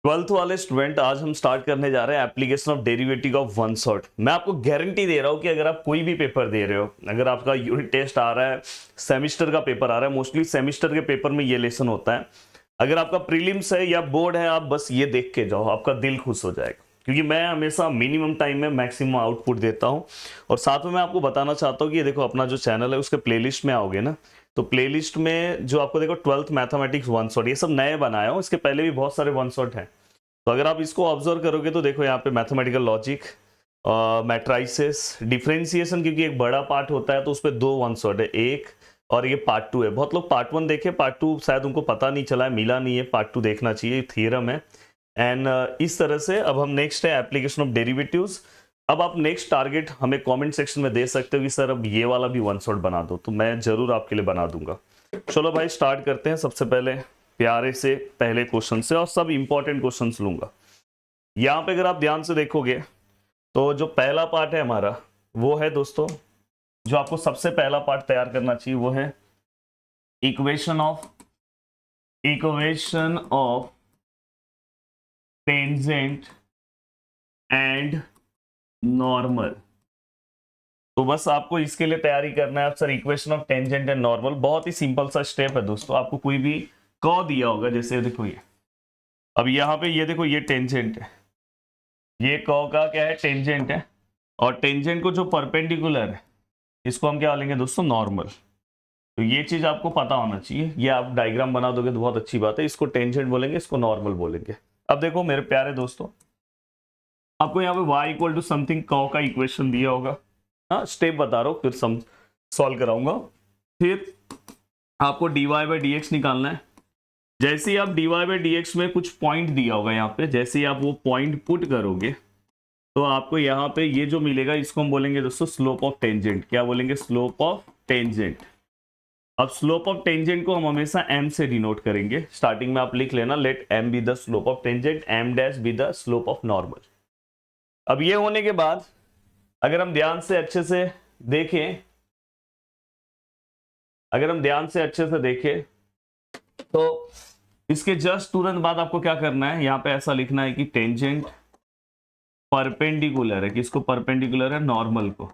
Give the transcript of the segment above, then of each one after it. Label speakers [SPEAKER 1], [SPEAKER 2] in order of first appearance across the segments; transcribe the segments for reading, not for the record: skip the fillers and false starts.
[SPEAKER 1] Twelfth वाले student, आज हम स्टार्ट करने जा रहे हैं application of derivative of one shot. मैं आपको गारंटी दे रहा हूं कि अगर आप कोई भी पेपर दे रहे हो, अगर आपका यूनिट टेस्ट आ रहा है, सेमेस्टर का पेपर आ रहा है, मोस्टली सेमेस्टर के पेपर में ये लेसन होता है। अगर आपका प्रीलिम्स है या बोर्ड है, आप बस ये देख के जाओ, आपका दिल खुश हो जाएगा। क्योंकि मैं हमेशा मिनिमम टाइम में मैक्सिमम आउटपुट देता हूं। और साथ में मैं आपको बताना चाहता हूं कि ये देखो, अपना जो चैनल है उसके प्लेलिस्ट में आओगे ना, तो प्लेलिस्ट में जो आपको देखो ट्वेल्थ मैथमेटिक्स वन शॉट, ये सब नए बनाया हूं। इसके पहले भी बहुत सारे वन शॉट हैं। तो अगर आप इसको ऑब्जर्व करोगे तो देखो यहाँ पे मैथमेटिकल लॉजिक, मैट्राइसिस, डिफरेंशिएशन, क्योंकि एक बड़ा पार्ट होता है तो उस पर दो वन शॉट है, एक और ये पार्ट टू है। बहुत लोग पार्ट वन देखे, पार्ट टू शायद उनको पता नहीं चला है, मिला नहीं है। पार्ट टू देखना चाहिए, थ्योरम है। एंड इस तरह से अब हम नेक्स्ट है एप्लीकेशन ऑफ डेरिवेटिव्स। अब आप नेक्स्ट टारगेट हमें कमेंट सेक्शन में दे सकते हो कि सर अब ये वाला भी वन शॉट बना दो, तो मैं जरूर आपके लिए बना दूंगा। चलो भाई स्टार्ट करते हैं। सबसे पहले प्यारे से पहले क्वेश्चन से, और सब इंपॉर्टेंट क्वेश्चंस लूंगा। यहां पे अगर आप ध्यान से देखोगे तो जो पहला पार्ट है हमारा वो है दोस्तों, जो आपको सबसे पहला पार्ट तैयार करना चाहिए वो है equation of tangent and normal. तो बस आपको इसके लिए तैयारी करना है। Sir equation of tangent and normal बहुत ही सिंपल सा स्टेप है दोस्तों। आपको कोई भी कॉ दिया होगा, जैसे देखो ये, अब यहाँ पे ये देखो, ये टेंजेंट है, ये कॉ का क्या है, टेंजेंट है। और टेंजेंट को जो परपेंडिकुलर है इसको हम क्या लेंगे दोस्तों, नॉर्मल। तो ये चीज आपको पता होना चाहिए। ये आप डायग्राम बना दोगे तो बहुत अच्छी बात है। इसको टेंजेंट बोलेंगे, इसको नॉर्मल बोलेंगे। अब देखो मेरे प्यारे दोस्तों, आपको यहाँ पे y इक्वल टू समथिंग कॉ का इक्वेशन दिया होगा। हाँ, स्टेप बता रहा हूँ, फिर सम सॉल्व कराऊंगा। फिर आपको dy बाई डी एक्स निकालना है। जैसे ही आप dy बाई डी एक्स में कुछ पॉइंट दिया होगा यहाँ पे, जैसे ही आप वो पॉइंट पुट करोगे तो आपको यहाँ पे ये जो मिलेगा, इसको हम बोलेंगे दोस्तों स्लोप ऑफ टेंजेंट। क्या बोलेंगे, स्लोप ऑफ टेंजेंट। अब स्लोप ऑफ टेंजेंट को हम हमेशा m से डिनोट करेंगे। स्टार्टिंग में आप लिख लेना, let m be the slope of tangent, m dash be the slope of normal. अब ये होने के बाद अगर हम ध्यान से अच्छे से देखें, तो इसके जस्ट तुरंत बाद आपको क्या करना है, यहाँ पे ऐसा लिखना है कि टेंजेंट परपेंडिकुलर है, किसको परपेंडिकुलर है, नॉर्मल को।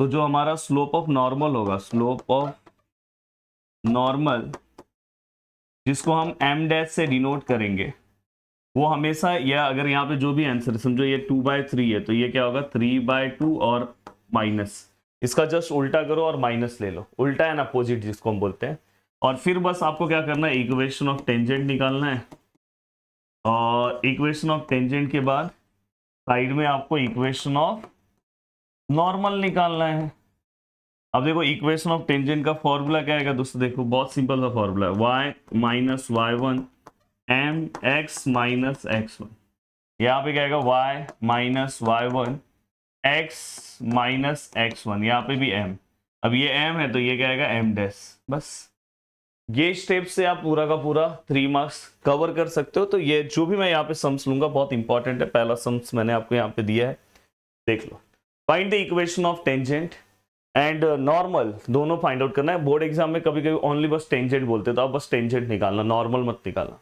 [SPEAKER 1] तो जो हमारा स्लोप ऑफ नॉर्मल होगा, स्लोप ऑफ नॉर्मल, जिसको हम m डैश से डिनोट करेंगे, वो हमेशा, या अगर यहाँ पे जो भी आंसर समझो ये 2/3 है, तो ये क्या होगा 3/2 और माइनस, इसका जस्ट उल्टा करो और माइनस ले लो, उल्टा एंड अपोजिट जिसको हम बोलते हैं। और फिर बस आपको क्या करना है, इक्वेशन ऑफ टेंजेंट निकालना है। और इक्वेशन ऑफ टेंजेंट के बाद साइड में आपको इक्वेशन ऑफ नॉर्मल निकालना है। अब देखो इक्वेशन ऑफ टेंजेंट का फॉर्मूला क्या है दोस्तों, देखो बहुत सिंपल सा फॉर्मूला है, y minus y1 m x minus x1। यहाँ पे क्या आएगा, y minus y1 x minus x1, यहाँ पे भी m। अब ये m है तो ये क्या आएगा, m डैश। बस ये स्टेप से आप पूरा का पूरा 3 मार्क्स कवर कर सकते हो। तो ये जो भी मैं यहाँ पे सम्स लूंगा बहुत इंपॉर्टेंट है। पहला सम्स मैंने आपको यहाँ पे दिया है, देख लो। Find the equation of tangent and normal, दोनों फाइंड आउट करना है। बोर्ड एग्जाम में कभी कभी ओनली बस टेंजेंट बोलते, तो आप बस टेंजेंट निकालना, नॉर्मल मत निकालना।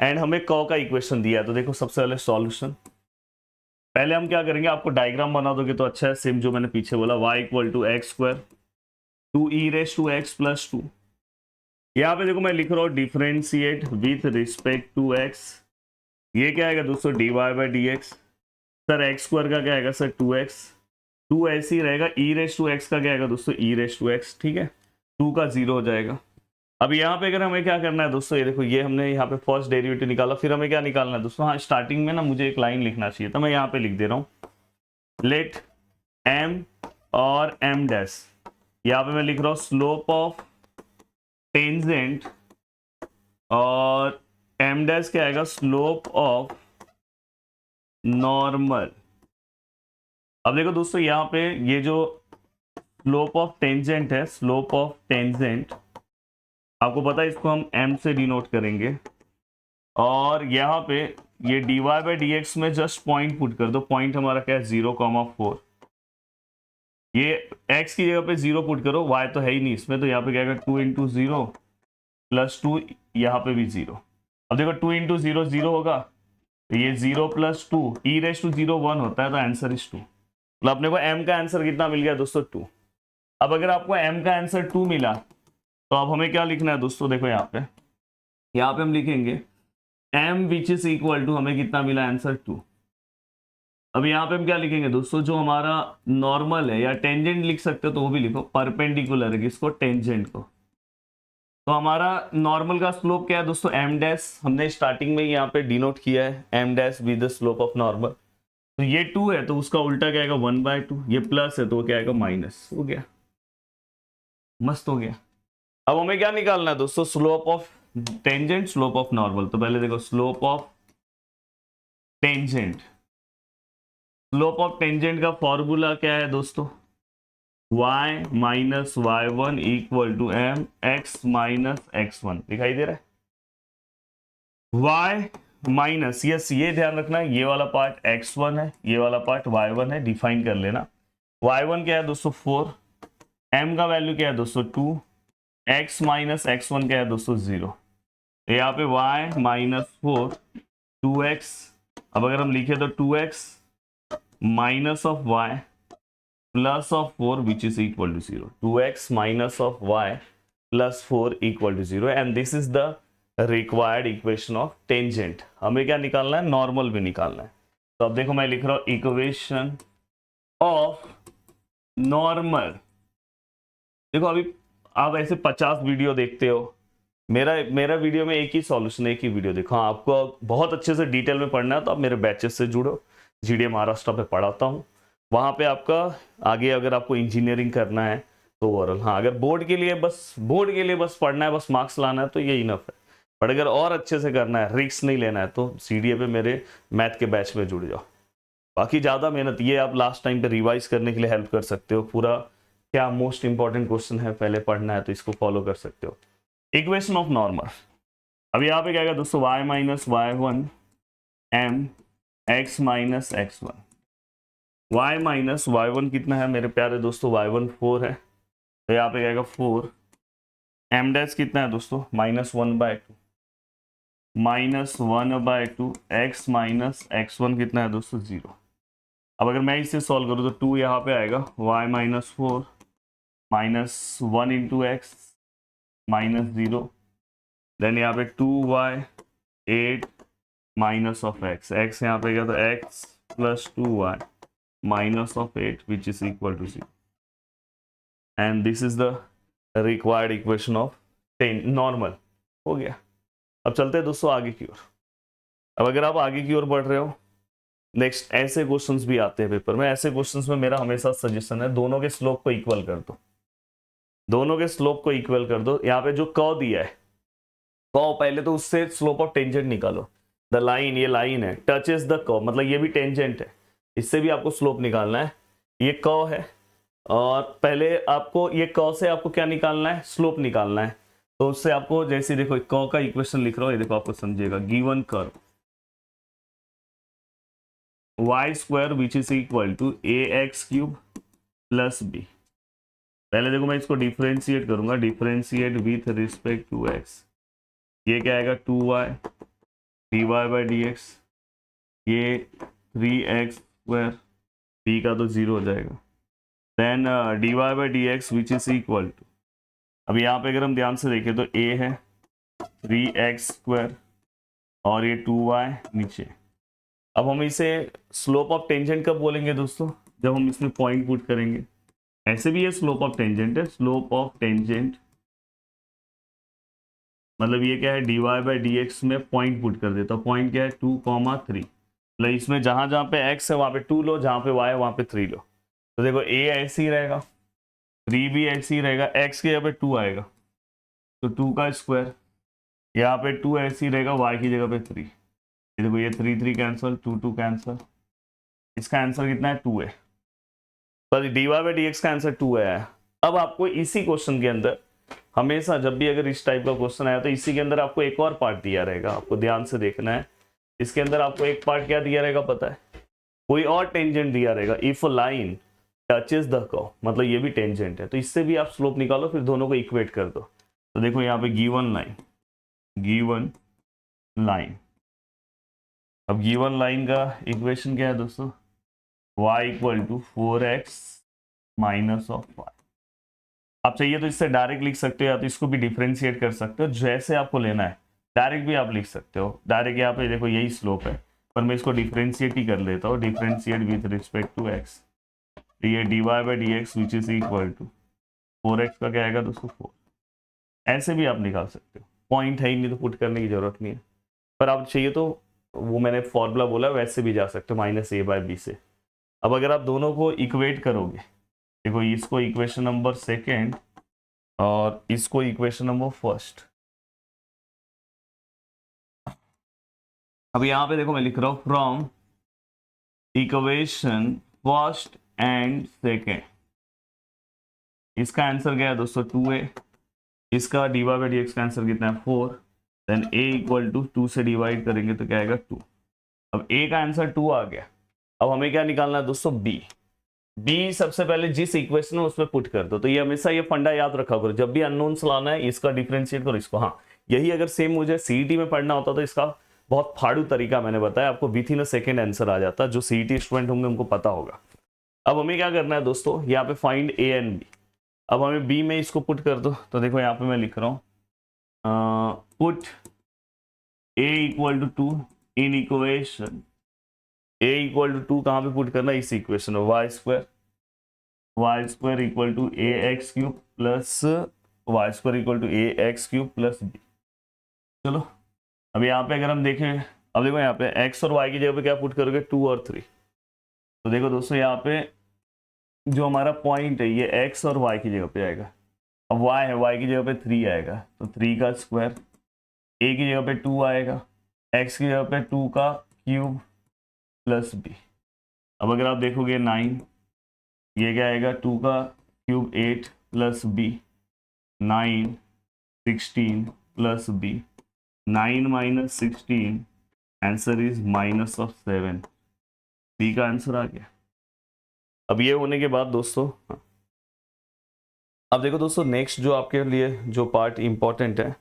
[SPEAKER 1] एंड हमें कॉ का इक्वेशन दिया है, तो देखो सबसे पहले सॉल्यूशन। पहले हम क्या करेंगे, आपको डायग्राम बना दोगे तो अच्छा है, सेम जो मैंने पीछे बोला, y equal to x square 2e raise to x plus 2। यहाँ पे देखो मैं लिख रहा हूँ differentiate with respect to x। ये क्या आएगा दोस्तों, dy by d x. Sir x square का क्या आएगा सर, 2x। 2 ऐसे ही रहेगा, e रेस टू एक्स का क्या आएगा दोस्तों, e रेस टू एक्स। ठीक है, 2 का 0 हो जाएगा। अब यहाँ पे अगर हमें क्या करना है दोस्तों, ये देखो, ये हमने यहाँ पे फर्स्ट डेरिवेटिव निकाला। फिर हमें क्या निकालना है दोस्तों, हाँ स्टार्टिंग में ना मुझे एक लाइन लिखना चाहिए था, मैं यहाँ पे लिख दे रहा हूँ, लेट m और m डैश। यहाँ पे मैं लिख रहा हूँ स्लोप ऑफ टेंजेंट, और m डैश क्या आएगा, स्लोप ऑफ नॉर्मल। अब देखो दोस्तों, यहाँ पे ये जो स्लोप ऑफ टेंजेंट है, स्लोप ऑफ टेंजेंट आपको पता है, इसको हम m से डिनोट करेंगे। और यहाँ पे ये dy बाई डी एक्स में जस्ट पॉइंट पुट कर दो। पॉइंट हमारा क्या है, 0,4। ये x की जगह पे 0 पुट करो, y तो है ही नहीं इसमें, तो यहाँ पे क्या आएगा 2 इंटू 0 प्लस 2, यहाँ पे भी 0। अब देखो 2 इंटू 0 0 होगा, तो ये 0 प्लस 2 ई रेस टू 0 1 होता है, तो आंसर इज 2। मतलब अपने को m का आंसर कितना मिल गया दोस्तों 2। अब अगर आपको m का आंसर 2 मिला तो अब हमें क्या लिखना है दोस्तों, देखो यहाँ पे हम लिखेंगे m which is equal to, हमें कितना मिला आंसर 2। अब यहाँ पे हम क्या लिखेंगे दोस्तों, जो हमारा नॉर्मल है या टेंजेंट लिख सकते हो तो वो भी लिखो, परपेंडिकुलर है किसको, टेंजेंट को। तो हमारा नॉर्मल का स्लोप क्या है दोस्तों, एम डैश, हमने स्टार्टिंग में यहाँ पे डिनोट किया है m dash with the slope of normal. तो ये 2 है तो उसका उल्टा क्या आएगा 1/2, ये प्लस है तो क्या आएगा माइनस। हो गया, मस्त हो गया। अब हमें क्या निकालना है दोस्तों, slope of tangent, slope of normal. तो पहले देखो slope of tangent, slope of tangent का फॉर्मूला क्या है दोस्तों, y minus y one equal to m x minus x1। दिखाई दे रहा है, y माइनस, यस ये ध्यान रखना है, ये वाला पार्ट x1 है, ये वाला पार्ट y1 है, डिफाइन कर लेना। y1 क्या है दोस्तों 4, m का वैल्यू क्या है दोस्तों 2, x माइनस x1 क्या है दोस्तों 0। यहाँ पे y माइनस 4 2x, अब अगर हम लिखे तो 2x minus of y plus of 4 which is equal to 0, 2x minus of y plus 4 equal to 0, and this is the required equation of tangent. हमें क्या निकालना है, नॉर्मल भी निकालना है। तो अब देखो मैं लिख रहा हूं इक्वेशन ऑफ नॉर्मल। देखो अभी आप ऐसे 50 वीडियो देखते हो, मेरा वीडियो में एक ही सॉल्यूशन, एक ही वीडियो देखो। हाँ, आपको बहुत अच्छे से डिटेल में पढ़ना है तो आप मेरे बैचेस से जुड़ो, जीडीए महाराष्ट्र पे पढ़ाता हूँ, वहां पे आपका आगे अगर आपको इंजीनियरिंग करना है तो ओवरऑल। हाँ, अगर बोर्ड के लिए बस पढ़ना है, बस मार्क्स लाना है तो ये इनफ है। बट अगर और अच्छे से करना है, रिस्क नहीं लेना है, तो सीडीए पे मेरे मैथ के बैच में जुड़ जाओ। बाकी ज़्यादा मेहनत ये आप लास्ट टाइम पे रिवाइज करने के लिए हेल्प कर सकते हो, पूरा क्या मोस्ट इंपॉर्टेंट क्वेश्चन है पहले पढ़ना है तो इसको फॉलो कर सकते हो। इक्वेशन ऑफ नॉर्मल, अब यहाँ पे क्या आएगा दोस्तों, y minus y one m x minus x1। y minus y one कितना है मेरे प्यारे दोस्तों, y1 4 है, तो यहाँ पे आएगा 4, m डैश कितना है दोस्तों -1/2, -1/2 x माइनस x1 कितना है दोस्तों 0। अब अगर मैं इसे सॉल्व करूँ तो 2 यहाँ पे आएगा, y minus 4 -1 into x -0, then यहाँ पे 2y 8 minus of x, x यहाँ पे गया तो x plus 2y minus of 8 which is equal to 0, and this is the required equation of normal. हो गया। अब चलते हैं दोस्तों आगे की ओर। अब अगर आप आगे की ओर बढ़ रहे हो, नेक्स्ट ऐसे क्वेश्चंस भी आते हैं पेपर में। ऐसे क्वेश्चंस में मेरा हमेशा सजेशन है, दोनों के स्लोप को इक्वल कर दो, दोनों के स्लोप को इक्वल कर दो। यहाँ पे जो कर्व दिया है, कर्व पहले तो उससे स्लोप ऑफ टेंजेंट निकालो। द लाइन, ये लाइन है, टचेस द कर्व, मतलब ये भी टेंजेंट है, इससे भी आपको स्लोप निकालना है। ये कर्व है और पहले आपको ये कर्व से आपको क्या निकालना है, स्लोप निकालना है। तो उससे आपको जैसे देखो कर्व का इक्वेशन लिख रहा हूं, ये देखो आपको समझिएगा, given curve y square which is equal to ax³ plus b। पहले देखो मैं इसको डिफरेंशिएट करूंगा, differentiate with respect to x, ये क्या आएगा 2y dy/dx, ये 3x² b का तो 0 हो जाएगा, then dy/dx which is equal to, अब यहाँ पे अगर हम ध्यान से देखें तो a है 3x² और ये 2y नीचे। अब हम इसे स्लोप ऑफ टेंजेंट कब बोलेंगे दोस्तों, जब हम इसमें पॉइंट पुट करेंगे। ऐसे भी ये स्लोप ऑफ टेंजेंट है, स्लोप ऑफ टेंजेंट मतलब ये क्या है, dy/dx में पॉइंट पुट कर देता हूँ। पॉइंट क्या है 2,3, मतलब इसमें जहां जहां पे x है वहां पे 2 लो, जहां पे y है वहां पे 3 लो। तो देखो a ऐसे ही रहेगा, 3 भी ऐसे ही रहेगा, x के यहाँ पे 2 आएगा तो 2 का स्क्वायर, यहाँ पे 2 ऐसे ही रहेगा, y की जगह पे 3। ये देखो ये 3 3 कैंसिल, 2 2 कैंसिल, इसका आंसर कितना है 2 है। पर dy/dx का आंसर 2 है। अब आपको इसी क्वेश्चन के अंदर हमेशा जब भी अगर इस टाइप का क्वेश्चन आया तो इसी के अंदर आपको एक और पार्ट दिया रहेगा, आपको ध्यान से देखना है। इसके अंदर आपको एक पार्ट क्या दिया रहेगा पता है, कोई और टेंजेंट दिया रहेगा। If line touches the curve, मतलब ये भी टेंजेंट है, तो इससे भी आप स्लोप निकालो, फिर दोनों को इक्वेट कर दो। तो देखो यहाँ पे गिवन लाइन, गिवन लाइन। अब गिवन लाइन का इक्वेशन क्या है दोस्तों, y equal to 4x minus of y। आप चाहिए तो इससे डायरेक्ट लिख सकते हो या तो इसको भी डिफ्रेंशिएट कर सकते हो, जैसे आपको लेना है। डायरेक्ट भी आप लिख सकते हो, डायरेक्ट यहाँ पे देखो यही स्लोप है, पर मैं इसको डिफ्रेंशिएट ही कर लेता हूँ, differentiate with respect to x। ये dy by d x which is equal to 4x का क्या आएगा दोस्तों 4। ऐसे भी आप निकाल सकते हो, पॉइंट है ही नहीं तो पुट करने की जरूरत नहीं है। पर आप चाहिए तो वो मैंने फॉर्मूला बोला वैसे भी जा सकते हो, माइनस ए बाई बी से। अब अगर आप दोनों को इक्वेट करोगे, देखो इसको इक्वेशन नंबर सेकेंड और इसको इक्वेशन नंबर फर्स्ट। अब यहां पे देखो मैं लिख रहा हूं from equation first and second. इसका आंसर क्या है दोस्तों 2a। इसका d y by d x का आंसर कितना है 4। देन a इक्वल टू 2 से डिवाइड करेंगे तो क्या आएगा 2। अब a का आंसर 2 आ गया। अब हमें क्या निकालना है दोस्तों b सबसे पहले जिस इक्वेशन है उसमें पुट कर दो। तो ये हमेशा ये फंडा याद रखा करो, जब भी अननोन्स लाना है इसका डिफरेंशिएट करो इसको। हाँ, यही अगर सेम मुझे सीईटी में पढ़ना होता तो इसका बहुत फाड़ू तरीका मैंने बताया आपको, within a second answer आ जाता, जो सीईटी स्टूडेंट होंगे उनको पता होगा। अब हमें क्या करना है दोस्तों, यहाँ पे फाइंड ए एंड बी। अब हमें बी में इसको पुट कर दो, तो देखो यहाँ पे मैं लिख रहा हूँ put a equal to 2 in equation. A equal to 2 कहाँ पे पुट करना है, इस इक्वेशन में y square equal to a x cube plus y square equal to a x cube plus b. चलो अब यहाँ पे अगर हम देखें, अब देखो यहाँ पे x और y की जगह पे क्या पुट करोगे 2 और 3। तो देखो दोस्तों यहाँ पे जो हमारा पॉइंट है ये x और y की जगह पे आएगा। अब y है, y की जगह पे 3 आएगा, तो 3 का स्क्वायर, a की जगह पे 2 आएगा, x की जगह पे 2 का क्यूब प्लस b। अब अगर आप देखोगे 9, ये क्या आएगा 2 का cube 8 plus b, 9 16 plus b, 9 minus 16 answer is minus of 7। B का आंसर आ गया। अब ये होने के बाद दोस्तों अब देखो दोस्तों नेक्स्ट जो आपके लिए जो पार्ट इंपॉर्टेंट है,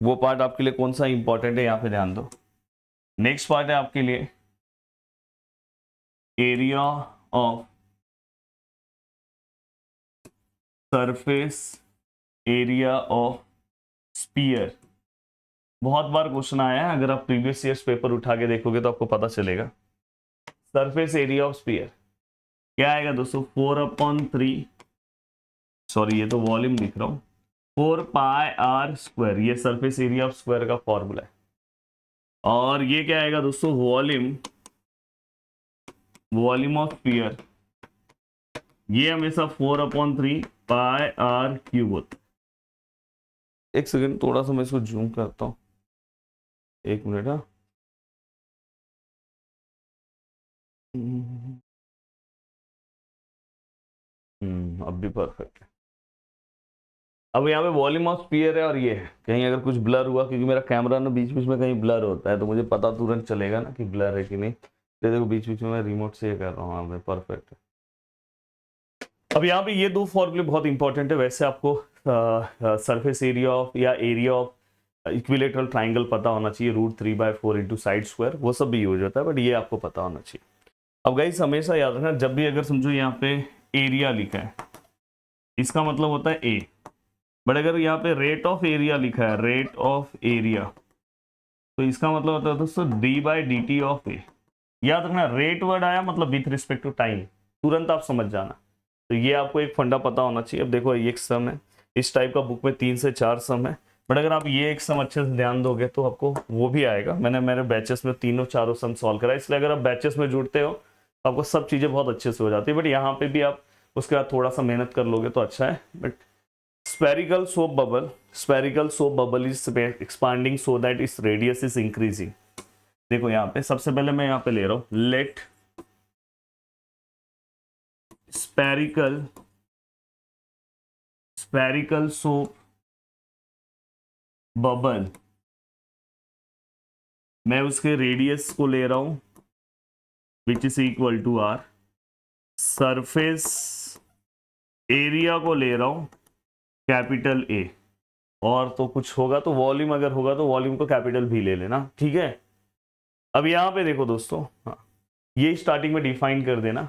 [SPEAKER 1] वो पार्ट आपके लिए कौन सा इंपॉर्टेंट है यहाँ पे ध्यान दो। नेक्स्ट पार्ट है आपके लिए area of surface area of sphere. बहुत बार क्वेश्चन आया है, अगर आप प्रीवियस ईयर्स पेपर उठा के देखोगे तो आपको पता चलेगा। सरफेस एरिया ऑफ स्पीयर क्या आएगा दोस्तों 4/3, सॉरी ये तो वॉल्यूम लिख रहा हूं, 4 पाई आर स्क्वायर। ये सरफेस एरिया ऑफ स्क्वायर का फॉर्मूला है। और ये क्या आएगा दोस्तों वॉल्यूम ऑफ स्फीयर। ये हमेशा 4/3 पाई आर क्यूब होता है। एक सेकेंड, थोड़ा सा मैं इसको जूम करता हूं, एक मिनट। हाँ अब भी परफेक्ट है। अब यहाँ पे वॉल्यूम ऑफ स्फीयर है और ये है, कहीं अगर कुछ ब्लर हुआ, क्योंकि मेरा कैमरा ना बीच बीच में कहीं ब्लर होता है, तो मुझे पता तुरंत चलेगा ना कि ब्लर है कि नहीं। तो देखो बीच बीच में मैं रिमोट से ये कर रहा हूँ, हाँ मैं परफेक्ट है। अब यहाँ पे ये दो फॉर्मूले बहुत इंपॉर्टेंट है। वैसे आपको सरफेस एरिया ऑफ या एरिया ऑफ इक्विलेटरल ट्राइंगल पता होना चाहिए, √3/4 इंटू साइड स्क्वायर, वो सब भी यूज होता है, बट ये आपको पता होना चाहिए। अब गाइस हमेशा याद रखना, जब भी अगर समझो यहाँ पे एरिया लिखा है इसका मतलब होता है ए, बट अगर यहाँ पे रेट ऑफ एरिया लिखा है, रेट ऑफ एरिया, तो इसका मतलब होता है दोस्तों d/dt ऑफ ए। याद रखना रेट वर्ड आया मतलब विथ रिस्पेक्ट टू टाइम, तुरंत आप समझ जाना। तो ये आपको एक फंडा पता होना चाहिए। अब देखो ये एक सम है, इस टाइप का बुक में 3 से 4 सम है, बट अगर आप ये एक सम अच्छे से ध्यान दोगे तो आपको वो भी आएगा। मैंने मेरे बैचेस में तीनों चारों सम सॉल्व करा, इसलिए अगर आप बैचेस में जुड़ते हो तो आपको सब चीज़ें बहुत अच्छे से हो जाती है। बट यहाँ पे भी आप उसके बाद थोड़ा सा मेहनत कर लोगे तो अच्छा है। But spherical soap bubble is expanding so that its radius is increasing। देखो यहाँ पे सबसे पहले मैं यहाँ पे ले रहा हूं let spherical soap bubble, मैं उसके रेडियस को ले रहा हूं which is equal to r, surface area को ले रहा हूं कैपिटल ए। और तो कुछ होगा तो वॉल्यूम, अगर होगा तो वॉल्यूम को कैपिटल भी ले लेना, ठीक है। अब यहाँ पे देखो दोस्तों, हाँ ये स्टार्टिंग में डिफाइन कर देना।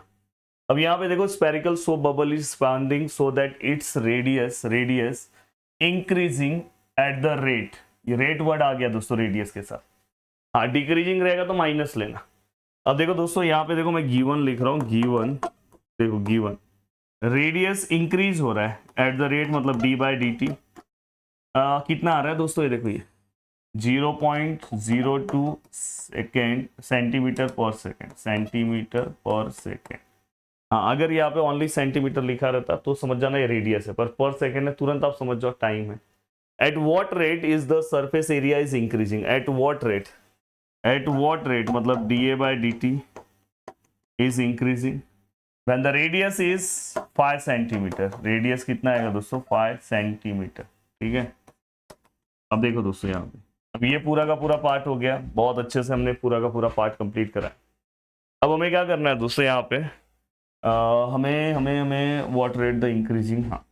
[SPEAKER 1] अब यहाँ पे देखो spherical so bubble is expanding so that its radius increasing at the rate, ये रेट वर्ड आ गया दोस्तों रेडियस के साथ। हाँ डिक्रीजिंग रहेगा तो माइनस लेना। अब देखो दोस्तों यहाँ पे देखो मैं गिवन लिख रहा हूँ, गिवन, देखो गिवन रेडियस इंक्रीज हो रहा है एट द रेट मतलब डी बाई डी टी, कितना आ रहा है दोस्तों, ये देखो ये 0.02 सेकेंड, सेंटीमीटर पर सेकेंड, सेंटीमीटर पर सेकेंड। हाँ अगर यहाँ पे ओनली सेंटीमीटर लिखा रहता तो समझ जाना ये रेडियस है, पर सेकेंड है, तुरंत आप समझ जाओ टाइम है। At what rate is the surface area is increasing, at what rate मतलब d a by d t is increasing when the radius is 5 centimetre, radius कितना आएगा दोस्तों 5 सेंटीमीटर, ठीक है। अब देखो दोस्तों यहाँ पे, अब ये पूरा का पूरा पार्ट हो गया, बहुत अच्छे से हमने पूरा का पूरा पार्ट कंप्लीट करा है। अब हमें क्या करना है दोस्तों यहाँ पे, हमें हमें हमें व्हाट रेट द इंक्रीजिंग, हाँ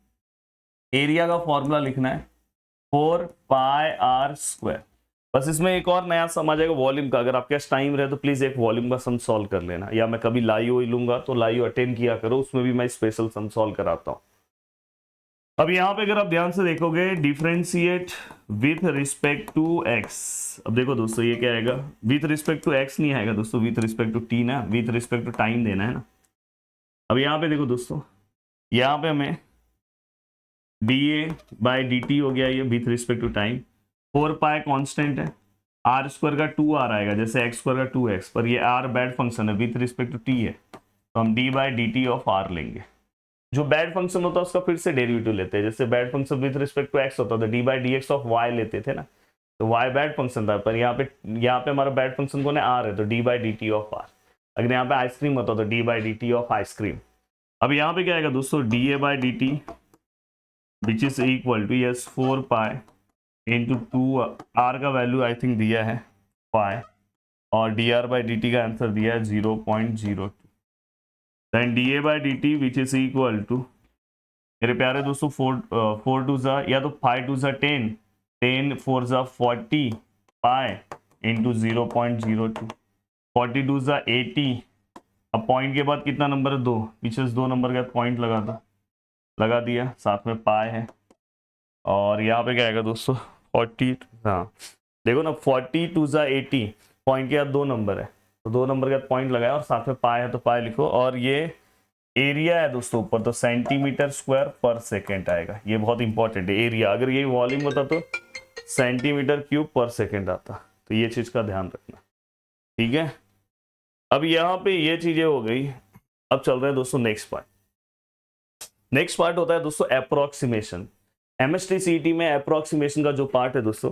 [SPEAKER 1] एरिया का फॉर्मूला लिखना है 4πr²। बस इसमें एक और नया सम आ जाएगा वॉल्यूम का, अगर आपके पास टाइम रहे तो प्लीज एक वॉल्यूम का सम सॉल्व कर लेना, या मैं कभी लाइव लूंगा तो लाइव अटेंड किया करो, उसमें भी मैं स्पेशल सम सॉल्व कराता हूँ। अब यहाँ पे अगर आप ध्यान से देखोगे differentiate with respect to x, अब देखो दोस्तों ये क्या आएगा, विथ रिस्पेक्ट टू एक्स नहीं आएगा दोस्तों, विथ रिस्पेक्ट टू टी ना, विथ रिस्पेक्ट टू टाइम देना है ना। अब यहाँ पे देखो दोस्तों, यहाँ पे हमें d a by d t हो गया ये with respect to time, 4π constant है, आर स्क्वायर का 2r आएगा जैसे एक्स स्क्वायर का 2x, पर ये r बैड फंक्शन है विथ रिस्पेक्ट टू t है, तो हम d by d t of r लेंगे। जो बैड फंक्शन होता है उसका फिर से डेरिवेटिव लेते हैं, जैसे bad function with respect to x होता है तो d by d x of y लेते थे ना, तो y बैड फंक्शन था, पर यहाँ पे हमारा बैड फंक्शन कौन है r है, तो d by d t of r। अगर यहाँ पे आइसक्रीम होता तो d by d t of ice cream. अब यहाँ पे क्या आएगा दोस्तों, d a by d t which is equal to yes 4π into 2r का वैल्यू आई थिंक दिया है 5, और d r by d t का आंसर दिया है 0.02, then d a by d t which is equal to, मेरे प्यारे दोस्तों 4 टू ज़ा या तो 5 टू ज़ा 10, 10 4 ज़ा 40 पाई इंटू 0.02, 40 टू ज़ा 80, अब पॉइंट के बाद कितना नंबर है 2, पीछे से 2 नंबर का पॉइंट लगा दो, लगा दिया, साथ में पाई है, और यहाँ पे क्या आएगा दोस्तों 40, हाँ देखो ना 40 टू ज़ा 80, पॉइंट के बाद 2 नंबर है तो 2 नंबर का पॉइंट लगाया और साथ में पाई है तो पाई लिखो, और ये एरिया है दोस्तों ऊपर तो सेंटीमीटर स्क्वायर पर सेकेंड आएगा, ये बहुत इंपॉर्टेंट है एरिया, अगर ये वॉल्यूम होता तो सेंटीमीटर क्यूब पर सेकेंड आता, तो ये चीज का ध्यान रखना, ठीक है। अब यहाँ पे ये चीजें हो गई, अब चल रहा है दोस्तों नेक्स्ट पार्ट। नेक्स्ट पार्ट होता है दोस्तों अप्रोक्सीमेशन। एमएसटी सीईटी में अप्रोक्सीमेशन का जो पार्ट है दोस्तों,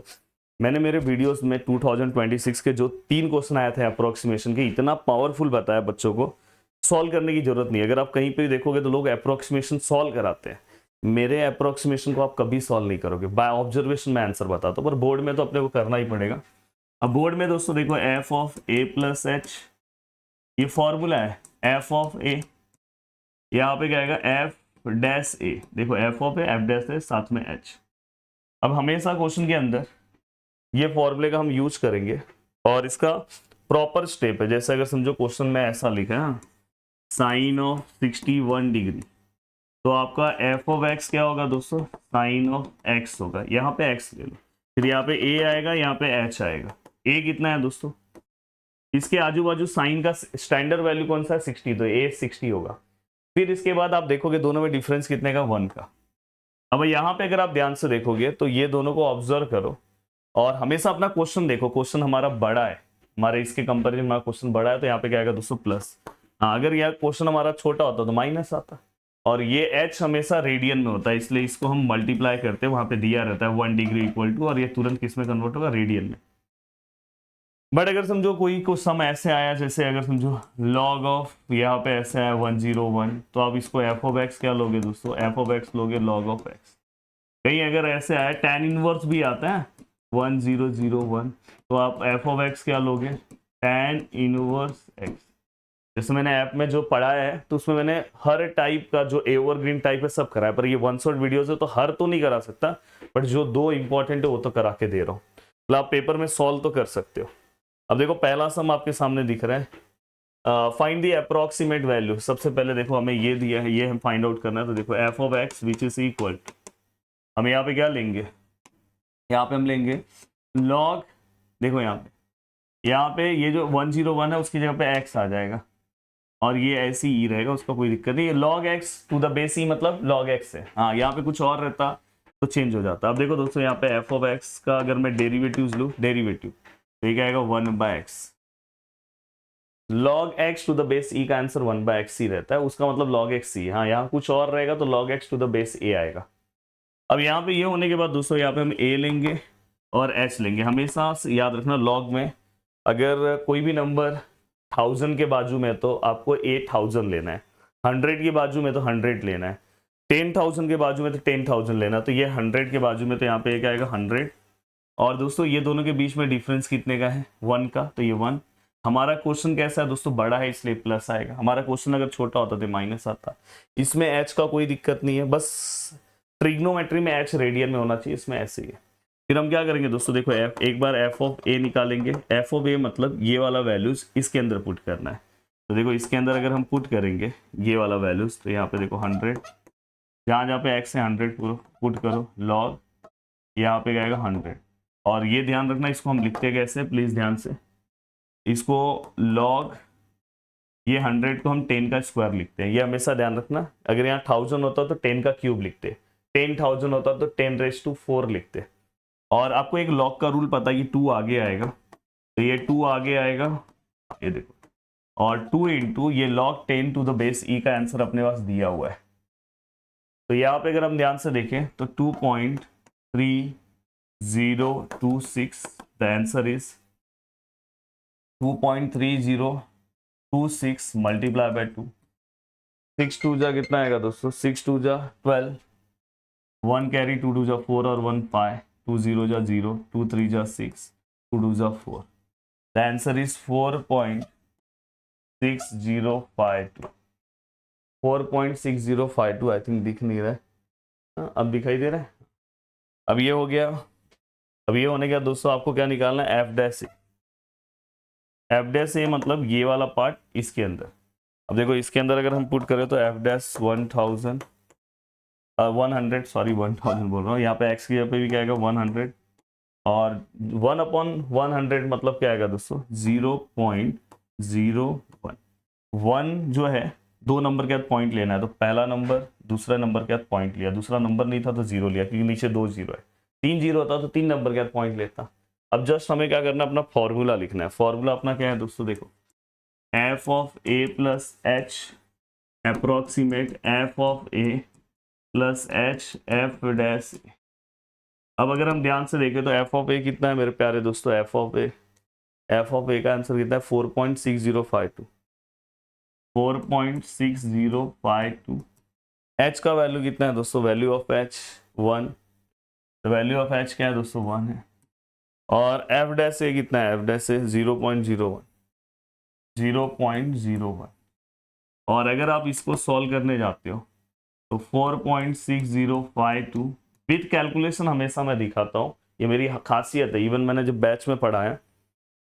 [SPEAKER 1] मैंने मेरे वीडियोस में 2026 के जो 3 क्वेश्चन आए थे अप्रोक्सीमेशन के, इतना पावरफुल बताया बच्चों को, सॉल्व करने की जरूरत नहीं है। अगर आप कहीं पे देखोगे तो लोग अप्रोक्सीमेशन सॉल्व कराते हैं, मेरे अप्रोक्सीमेशन को आप कभी सॉल्व नहीं करोगे, बाय ऑब्जर्वेशन में आंसर बताता हूँ, पर बोर्ड में तो अपने को करना ही पड़ेगा। अब बोर्ड में दोस्तों देखो f of a plus h, ये फॉर्मूला है एफ ऑफ ए, यहाँ पे क्या आएगा एफ डैश ए, देखो f of a f dash a साथ में एच। अब हमेशा क्वेश्चन के अंदर ये फॉर्मूले का हम यूज करेंगे, और इसका प्रॉपर स्टेप है, जैसे अगर समझो क्वेश्चन में ऐसा लिखा है साइन ऑफ 61 डिग्री, तो आपका एफ ऑफ एक्स क्या होगा दोस्तों, साइन ऑफ एक्स होगा, यहाँ पे एक्स ले लो, फिर यहाँ पे ए आएगा, यहाँ पे एच आएगा। ए कितना है दोस्तों, इसके आजू बाजू साइन का स्टैंडर्ड वैल्यू कौन सा है 60, तो ए 60 होगा। फिर इसके बाद आप देखोगे दोनों में डिफरेंस कितने का 1 का। अब यहाँ पे अगर आप ध्यान से देखोगे तो ये दोनों को ऑब्जर्व करो, और हमेशा अपना क्वेश्चन देखो, क्वेश्चन हमारा बड़ा है, हमारे इसके कंपेरिजन हमारा क्वेश्चन बड़ा है, तो यहाँ पे क्या आएगा दोस्तों प्लस। हाँ अगर यह क्वेश्चन हमारा छोटा होता तो माइनस आता, और ये एच हमेशा रेडियन में होता है, इसलिए इसको हम मल्टीप्लाई करते हैं, वहां पे दिया रहता है 1 डिग्री इक्वल टू, और ये तुरंत किस में कन्वर्ट होगा, रेडियन में। बट अगर समझो कोई को सम ऐसे आया, जैसे अगर समझो लॉग ऑफ यहाँ पे ऐसे आया 101, तो आप इसको एफ ऑफ एक्स क्या लोगे दोस्तों, एफ ऑफ एक्स लोगे लॉग ऑफ एक्स। कहीं अगर ऐसे आया tan इनवर्स भी आता है 1001, तो आप एफ ऑफ एक्स क्या लोगे, tan इनवर्स एक्स। जैसे मैंने ऐप में जो पढ़ा है तो उसमें मैंने हर टाइप का जो एवरग्रीन टाइप है सब कराया, पर ये 1 शॉट वीडियोस है तो हर तो नहीं करा सकता, बट जो दो इंपॉर्टेंट है वो तो करा के दे रहा हूँ, मतलब आप पेपर में सॉल्व तो कर सकते हो। अब देखो पहला सम आपके सामने दिख रहा है, फाइंड द अप्रोक्सीमेट वैल्यू। सबसे पहले देखो हमें ये दिया है, ये हम फाइंड आउट करना है। तो देखो f of x which is equal, हम यहाँ पे क्या लेंगे, यहाँ पे हम लेंगे लॉग, देखो यहाँ पे ये जो 101 है उसकी जगह पे x आ जाएगा और ये ऐसे ही रहेगा, उसका कोई दिक्कत नहीं। Log x to the base e मतलब लॉग एक्स है। हाँ यहाँ पे कुछ और रहता तो चेंज हो जाता। अब देखो दोस्तों यहाँ पे एफ ऑफ एक्स का अगर मैं डेरिवेटिव लूँ, डेरिवेटिव तो ये क्या आएगा 1/x। Log x to the base e का आंसर 1/x ही रहता है, उसका मतलब लॉग एक्स ही। हाँ यहाँ कुछ और रहेगा तो log x to the base a आएगा। अब यहाँ पे ये होने के बाद दोस्तों यहाँ पे हम a लेंगे और h लेंगे। हमेशा याद रखना लॉग में अगर कोई भी नंबर 1000 के बाजू में तो आपको 8000 लेना है, 100 के बाजू में तो 100 लेना है, 10,000 के बाजू में तो 10,000 लेना। तो ये 100 के बाजू में तो यहाँ पे क्या आएगा 100। और दोस्तों ये दोनों के बीच में डिफरेंस कितने का है 1 का, तो ये 1। हमारा क्वेश्चन कैसा है दोस्तों, बड़ा है इसलिए प्लस आएगा। हमारा क्वेश्चन अगर छोटा होता तो माइनस आता। इसमें h का कोई दिक्कत नहीं है, बस ट्रिग्नोमेट्री में h रेडियन में होना चाहिए, इसमें ऐसे ही है। फिर हम क्या करेंगे दोस्तों, देखो एक बार एफ ऑफ ए निकालेंगे। एफ ऑफ ए मतलब ये वाला वैल्यूज इसके अंदर पुट करना है। तो देखो इसके अंदर अगर हम पुट करेंगे ये वाला वैल्यूज, तो यहाँ पे देखो 100, जहाँ जहाँ पे x है 100 पुट करो, लॉग यहाँ पे आएगा 100। और ये ध्यान रखना इसको हम लिखते कैसे, प्लीज ध्यान से, इसको लॉग ये 100 को हम 10 का स्क्वायर लिखते हैं, ये हमेशा ध्यान रखना। अगर यहाँ 1000 होता तो 10 का क्यूब लिखते, 10,000 होता तो 10⁻⁴ लिखते। और आपको एक लॉग का रूल पता है कि 2 आगे आएगा, तो ये 2 आगे आएगा, ये देखो, और 2 इंटू ये log 10 to the base e का आंसर अपने पास दिया हुआ है। तो यहाँ पे अगर हम ध्यान से देखें तो 2.3026, the answer is 2.3026 multiply by 2। 6 2 जा कितना आएगा दोस्तों, 6 2 जा 12, 1 कैरी, 2 2 जा 4 और 1 5, 2 0 जा 0, 2 3 जा 6, 2 2 जा 4। The answer is 4.6052। 4.6052 I think दिख नहीं रहा है, अब दिखाई दे रहा है। अब ये हो गया। अब ये होने के बाद दोस्तों आपको क्या निकालना है, एफ डैश ए। एफ डैश ए मतलब ये वाला पार्ट इसके अंदर। अब देखो इसके अंदर अगर हम पुट करें तो एफ डैश 1,000 100, सॉरी 1000 बोल रहा हूँ, यहाँ पे एक्स की जगह पे भी क्या आएगा 100, और 1/100 मतलब क्या आएगा दोस्तों 0.01। 1 जो है 2 नंबर के बाद पॉइंट लेना है, तो पहला नंबर दूसरा नंबर के बाद पॉइंट लिया, दूसरा नंबर नहीं था तो 0 लिया, क्योंकि नीचे 2 0 है। 3 0 होता तो 3 नंबर के बाद पॉइंट लेता। अब जस्ट हमें क्या करना है, अपना फॉर्मूला लिखना है। फॉर्मूला अपना क्या है दोस्तों, देखो f of a plus h approximate f of a plus H f dash. अब अगर हम ध्यान से देखें तो एफ ऑफ ए कितना है मेरे प्यारे दोस्तों, एफ ऑफ ए का आंसर कितना है 4.6052। 4.6052। एच का वैल्यू कितना है दोस्तों, वैल्यू ऑफ एच 1, तो वैल्यू ऑफ एच क्या है दोस्तों 1 है। और एफ डैश ए कितना है, एफ डैश ए 0.01, 0.01। और अगर आप इसको सॉल्व करने जाते हो तो 4.6052 विथ कैलकुलेशन हमेशा मैं दिखाता हूँ, ये मेरी खासियत है। इवन मैंने जब बैच में पढ़ाया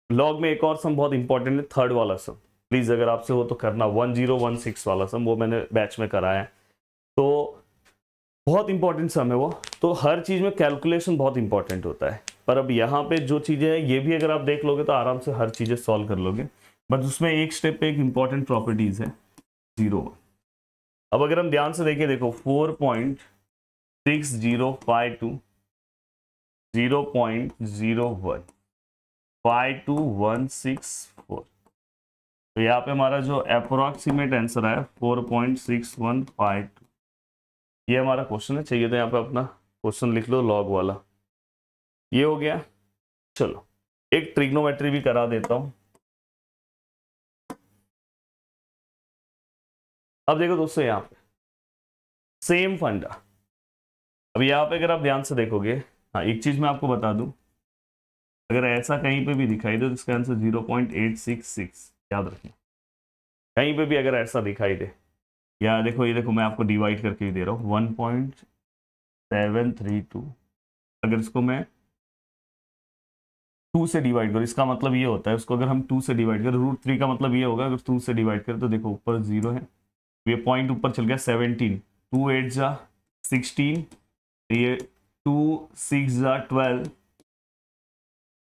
[SPEAKER 1] लॉग में एक और सम बहुत इंपॉर्टेंट है, थर्ड वाला सम, प्लीज अगर आपसे हो तो करना, 1016 वाला सम, वो मैंने बैच में कराया है, तो बहुत इंपॉर्टेंट सम है वो। तो हर चीज में कैलकुलेशन बहुत इंपॉर्टेंट होता है। पर अब यहाँ पे जो चीजें है ये भी अगर आप देख लोगे तो आराम से हर चीजें सॉल्व कर लोगे, बट उसमें एक स्टेप पे एक इंपॉर्टेंट प्रॉपर्टीज है 0। अब अगर हम ध्यान से देखिए, देखो 4.6052 0.01 5164, तो यहाँ पे हमारा जो अप्रोक्सीमेट आंसर है 4.6152। ये हमारा क्वेश्चन है। चाहिए तो यहाँ पे अपना क्वेश्चन लिख लो लॉग वाला, ये हो गया। चलो एक ट्रिग्नोमेट्री भी करा देता हूं। अब देखो दोस्तों यहाँ पे सेम फंडा। अब यहाँ पे अगर आप ध्यान से देखोगे, हाँ एक चीज मैं आपको बता दूं, अगर ऐसा कहीं पे भी दिखाई दे तो इसका आंसर 0.866, याद रखना। कहीं पे भी अगर ऐसा दिखाई दे, या देखो ये देखो मैं आपको डिवाइड करके भी दे रहा हूँ 1.732 अगर इसको मैं 2 से डिवाइड करूँ, इसका मतलब ये होता है, उसको अगर हम 2 से डिवाइड करें, √3 का मतलब ये होगा, अगर 2 से डिवाइड करें तो देखो ऊपर 0 है, ये पॉइंट ऊपर चल गया 17, 2 8 जा 16, ये 2 6 जा 12,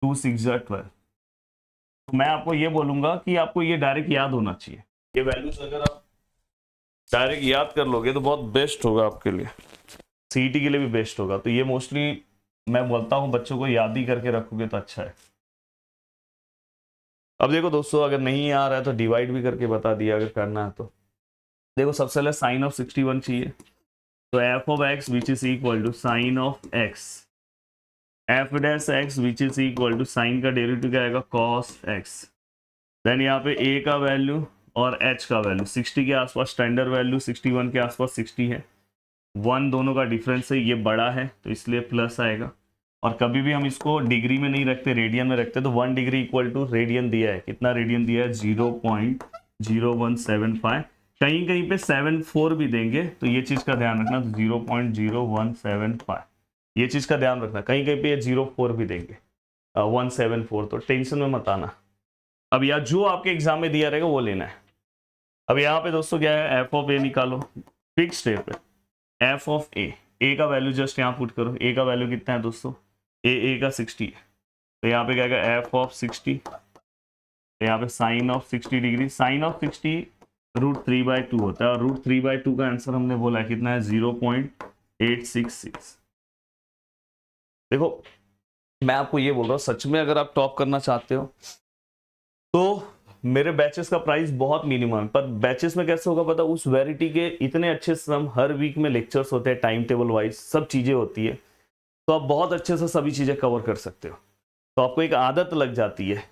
[SPEAKER 1] 2 6 जा 12। तो मैं आपको ये बोलूंगा कि आपको ये डायरेक्ट याद होना चाहिए, ये वैल्यूज अगर आप डायरेक्ट याद कर लोगे तो बहुत बेस्ट होगा आपके लिए, सीईटी के लिए भी बेस्ट होगा। तो ये मोस्टली मैं बोलता हूँ बच्चों को याद ही करके रखोगे तो अच्छा है। अब देखो दोस्तों, अगर नहीं आ रहा है तो डिवाइड भी करके बता दिया अगर करना है तो। देखो सबसे पहले साइन ऑफ 61 चाहिए, तो f of x which is equal to sine of x, f dash x which is equal to sine का डेरिवेटिव क्या आएगा कॉस एक्स। देन यहाँ पे ए का वैल्यू और एच का वैल्यू 60 के आसपास, स्टैंडर्ड वैल्यू 61 के आसपास 60 है, 1 दोनों का डिफरेंस है, ये बड़ा है तो इसलिए प्लस आएगा। और कभी भी हम इसको डिग्री में नहीं रखते, रेडियन में रखते, तो 1 डिग्री इक्वल टू रेडियन दिया है, कितना रेडियन दिया है 0.0175, कहीं कहीं पे 74 भी देंगे तो ये चीज का ध्यान रखना, तो 0.0175 ये चीज का ध्यान रखना, कहीं कहीं पे ये 04 भी देंगे 174, तो टेंशन में मत आना। अब या जो आपके एग्जाम में दिया रहेगा वो लेना है। अब यहाँ पे दोस्तों क्या है, एफ ऑफ ए निकालो, फिक्स्ड है पे एफ ऑफ ए का वैल्यू जस्ट यहाँ पुट करो, ए का वैल्यू कितना है दोस्तों, ए का 60 है, तो यहाँ पे क्या आएगा एफ ऑफ 60, तो यहाँ पे sine of 60 degree, sine of 60 √3/2 होता है, और √3/2 का आंसर हमने बोला है कितना है 0.866। देखो मैं आपको ये बोल रहा हूँ, सच में अगर आप टॉप करना चाहते हो तो मेरे बैचेस का प्राइस बहुत मिनिमम, पर बैचेस में कैसे होगा पता, उस वेराइटी के इतने अच्छे सम, हर वीक में लेक्चर्स होते हैं, टाइम टेबल वाइज सब चीजें होती है, तो आप बहुत अच्छे से सभी चीजें कवर कर सकते हो, तो आपको एक आदत लग जाती है।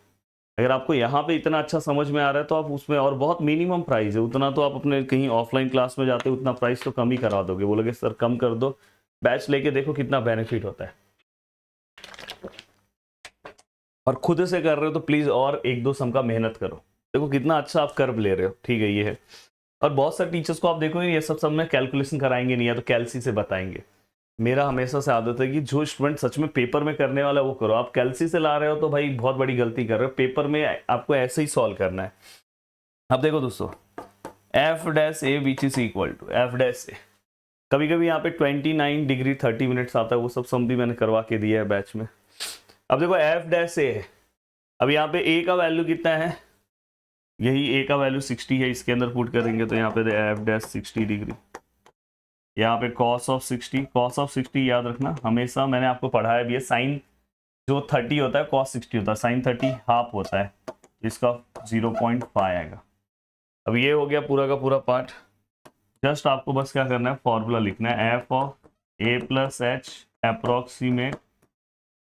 [SPEAKER 1] अगर आपको यहाँ पे इतना अच्छा समझ में आ रहा है तो आप उसमें, और बहुत मिनिमम प्राइस है, उतना तो आप अपने कहीं ऑफलाइन क्लास में जाते हो उतना प्राइस तो कम ही करा दोगे, बोलोगे सर कम कर दो, बैच लेके देखो कितना बेनिफिट होता है। और खुद से कर रहे हो तो प्लीज और 1-2 सम का मेहनत करो, देखो कितना अच्छा आप कर्व ले रहे हो, ठीक है ये है। और बहुत सारे टीचर्स को आप देखोगे ये सब में कैलकुलेशन कराएंगे नहीं, या तो कैलसी से बताएंगे। मेरा हमेशा से आदत है कि जो स्टूडेंट सच में पेपर में करने वाला है वो करो, आप कैलसी से ला रहे हो तो भाई बहुत बड़ी गलती कर रहे हो, पेपर में आपको ऐसे ही सॉल्व करना है। अब देखो दोस्तों, f dash a which is equal to f dash a, कभी कभी यहाँ पे 29 डिग्री 30 मिनट्स आता है, वो सब सम भी मैंने करवा के दिया है बैच में। अब देखो एफ डैश ए है, अब यहाँ पे ए का वैल्यू कितना है, यही ए का वैल्यू 60 है, इसके अंदर पुट करेंगे तो यहाँ पे एफ डैश 60 डिग्री, यहाँ पे कॉस ऑफ 60, कॉस ऑफ 60 याद रखना हमेशा, मैंने आपको पढ़ाया भी है, साइन जो 30 होता है कॉस 60 होता है, साइन 30 हाफ होता है, इसका 0.5 आएगा। अब ये हो गया पूरा का पूरा पार्ट, जस्ट आपको बस क्या करना है, फॉर्मूला लिखना है, f of a plus h approximate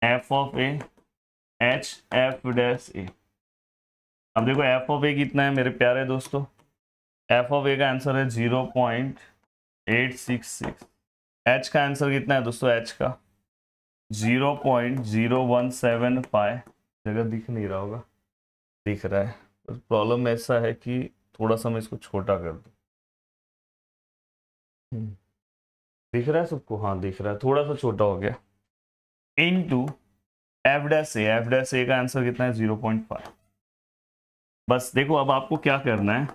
[SPEAKER 1] f of a h f dash a. अब देखो एफ ऑफ ए कितना है मेरे प्यारे दोस्तों, एफ ऑफ ए का आंसर है 0.866, एच का आंसर कितना है दोस्तों, एच का 0.0175, जगह दिख नहीं रहा होगा, दिख रहा है, प्रॉब्लम ऐसा है कि थोड़ा सा मैं इसको छोटा कर दूं, दिख रहा है सबको, हाँ दिख रहा है, थोड़ा सा छोटा हो गया, इनटू एफ डैश ए, एफ डैश ए का आंसर कितना है 0.5। बस देखो अब आपको क्या करना है,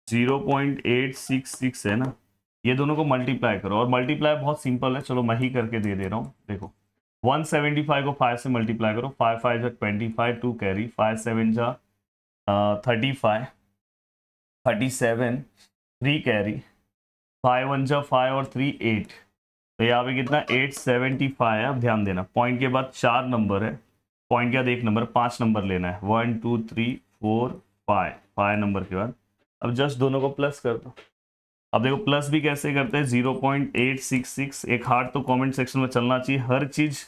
[SPEAKER 1] 0.866 है ना, ये दोनों को मल्टीप्लाई करो, और मल्टीप्लाई बहुत सिंपल है, चलो मैं ही करके दे रहा हूँ। देखो 175 को 5 से मल्टीप्लाई करो, 5 5 जा 25, 2 कैरी, 5 7 जा 35, 37, 3 कैरी, 5 1 जा 5 और 3 8, तो यहाँ पे कितना 875 है। अब ध्यान देना पॉइंट के बाद 4 नंबर है, पॉइंट के बाद 1 नंबर, 5 नंबर लेना है, 1 2 3 4 5 नंबर के बाद अब जस्ट दोनों को प्लस कर दो। अब देखो प्लस भी कैसे करते हैं, 0.866, एक हार्ट तो कमेंट सेक्शन में चलना चाहिए, हर चीज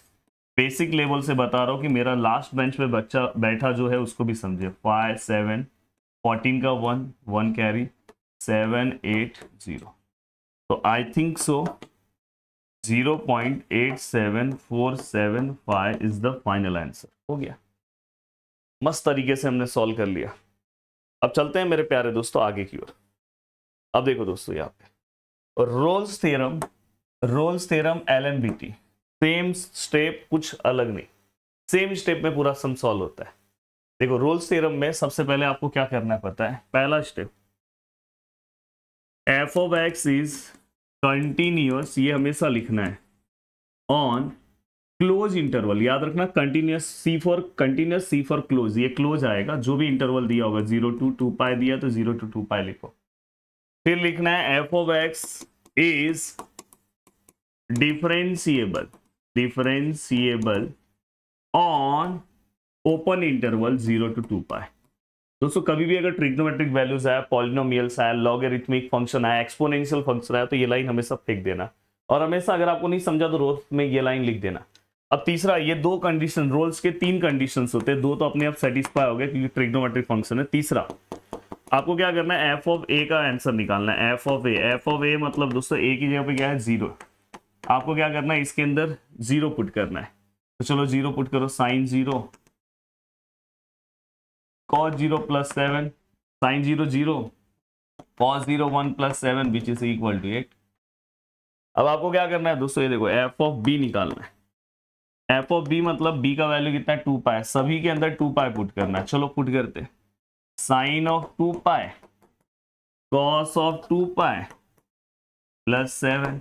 [SPEAKER 1] बेसिक लेवल से बता रहा हूँ कि मेरा लास्ट बेंच पे बच्चा बैठा जो है उसको भी समझे। 5 7 14 का 1 1 कैरी, 7 8 0, तो I think so 0.87475 is the final answer. हो गया, मस्त तरीके से हमने सॉल्व कर लिया। अब चलते हैं मेरे प्यारे दोस्तों आगे की ओर। अब देखो दोस्तों यहाँ पे Rolle's theorem, Rolle's theorem LNBT, same step, कुछ अलग नहीं, सेम स्टेप में पूरा सम सॉल्व होता है। देखो रोल्स थ्योरम में सबसे पहले आपको क्या करना है पता है, पहला step f of x is continuous, ये हमेशा लिखना है ऑन क्लोज इंटरवल, याद रखना continuous, c for continuous, c for close, ये क्लोज आएगा जो भी इंटरवल दिया होगा, 0 to 2 पाई दिया तो 0 to 2 पाई लिखो। फिर लिखना है f of x is differentiable, differentiable on open interval 0 to 2 पाई। दोस्तों कभी भी अगर ट्रिग्नोमेट्रिक वैल्यूज आया, पॉलिनोमियल्स आया, लॉगरिथमिक फंक्शन आया, एक्सपोनेंशियल फंक्शन आया, तो ये लाइन हमेशा फेंक देना, और हमेशा अगर आपको नहीं समझा तो रोल्स में ये लाइन लिख देना। अब तीसरा, ये दो कंडीशन, रोल्स के 3 कंडीशंस होते हैं, 2 तो अपने आप सेटिस्फाई हो गए क्योंकि ट्रिग्नोमेट्रिक फंक्शन है। तीसरा आपको क्या करना है, एफ ऑफ ए का आंसर निकालना है। F of a, f of a मतलब दोस्तों ए की जगह पे क्या है 0, आपको क्या करना है इसके अंदर 0 पुट करना है, तो चलो 0 पुट करो, sign 0 cos 0 plus 7, sin 0 0, cos 0 1 plus 7 which is equal to 8। अब आपको क्या करना है दोस्तों, ये देखो एफ ऑफ बी निकालना है। एफ ऑफ बी मतलब बी का वैल्यू कितना है 2 पाई, सभी के अंदर 2 पाई पुट करना है। चलो पुट करते, sine of 2 pi cos of 2 pi plus 7।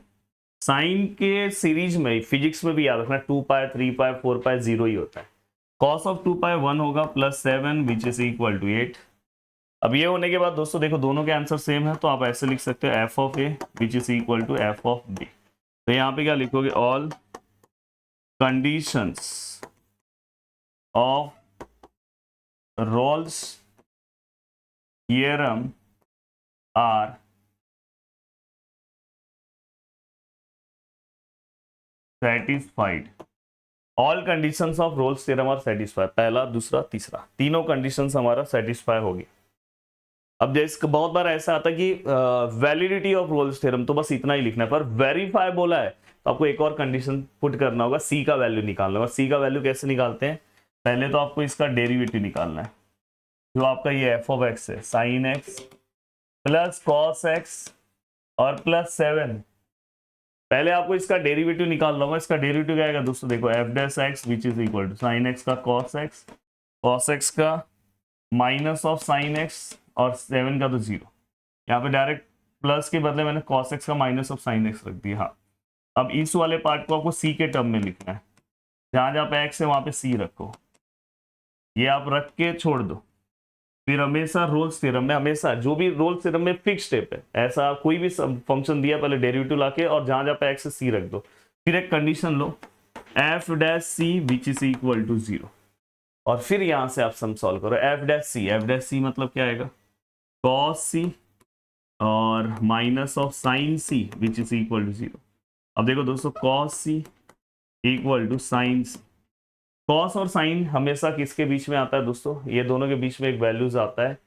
[SPEAKER 1] Sine के सीरीज में फिजिक्स में भी याद रखना 2 पाई 3 पाई 4 पाई 0 ही होता है। कॉस ऑफ 2 पाई 1 होगा plus 7 which is equal to 8। अब ये होने के बाद दोस्तों देखो दोनों के आंसर सेम है, तो आप ऐसे लिख सकते हो f of a which is equal to f of b. तो यहाँ पे क्या लिखोगे, all conditions of Rolle's theorem are satisfied, all conditions of Rolle's theorem are satisfy, पहला दूसरा तीसरा तीनों कंडीशंस हमारा सेटिस्फाई होगी। अब जैसे बहुत बार ऐसा आता है कि वैलिडिटी ऑफ रोल्स थ्योरम, तो बस इतना ही लिखना है, पर वेरीफाई बोला है तो आपको एक और कंडीशन पुट करना होगा, सी का वैल्यू निकालना होगा। सी का वैल्यू कैसे निकालते हैं, पहले तो आपको इसका डेरिवेटिव निकालना है, जो आपका ये एफ ऑफ एक्स है, sine x plus cos x और प्लस 7। पहले आपको इसका डेरिवेटिव निकालना होगा। इसका डेरिवेटिव क्या आएगा दोस्तों, देखो f dash x which is equal to sine x का कॉस एक्स का माइनस ऑफ साइन एक्स और 7 का तो 0। यहाँ पे डायरेक्ट प्लस के बदले मैंने कॉस एक्स का माइनस ऑफ साइन एक्स रख दिया। हाँ, अब इस वाले पार्ट को आपको सी के टर्म में लिखना है, जहां जहां पे एक्स है वहां पे सी रखो, ये आप रख के छोड़ दो। फिर हमेशा रोल्स थ्योरम में, हमेशा जो भी रोल्स थ्योरम में फिक्स स्टेप है, ऐसा कोई भी फंक्शन दिया पहले डेरिवेटिव लाके और जहां जहां पे एक्स है सी रख दो। फिर एक कंडीशन लो, f dash c which is equal to 0, और फिर यहां से आप सम सॉल्व करो। एफ डैश सी मतलब क्या आएगा, कॉस सी और minus of sine c which is equal to 0। अब देखो दोस्तों, cos c equal to sine c, cos और साइन हमेशा किसके बीच में आता है दोस्तों, ये दोनों के बीच में एक वैल्यूज आता है।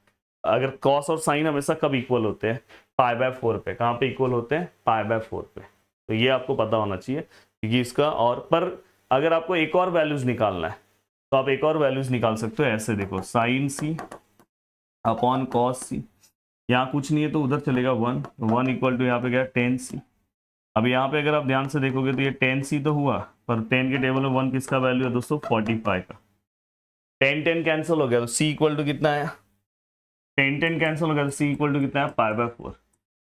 [SPEAKER 1] अगर कॉस और साइन हमेशा कब इक्वल होते हैं, π/4 पे। कहाँ पे इक्वल होते हैं, π/4 पे। तो ये आपको पता होना चाहिए क्योंकि इसका, और पर अगर आपको एक और वैल्यूज निकालना है तो आप एक और वैल्यूज निकाल सकते हो। ऐसे देखो, साइन सी अपॉन कॉस सी, यहाँ कुछ नहीं है तो उधर चलेगा 1 इक्वल टू यहाँ पे क्या, tan सी। अब यहाँ पे अगर आप ध्यान से देखोगे तो ये tan सी तो हुआ, पर 10 के टेबल में 1 किसका वैल्यू है दोस्तों, 45 का। 10 कैंसिल हो गया तो सी इक्वल टू कितना है, 10 कैंसिल हो गया तो सी इक्वल टू कितना है, π/4।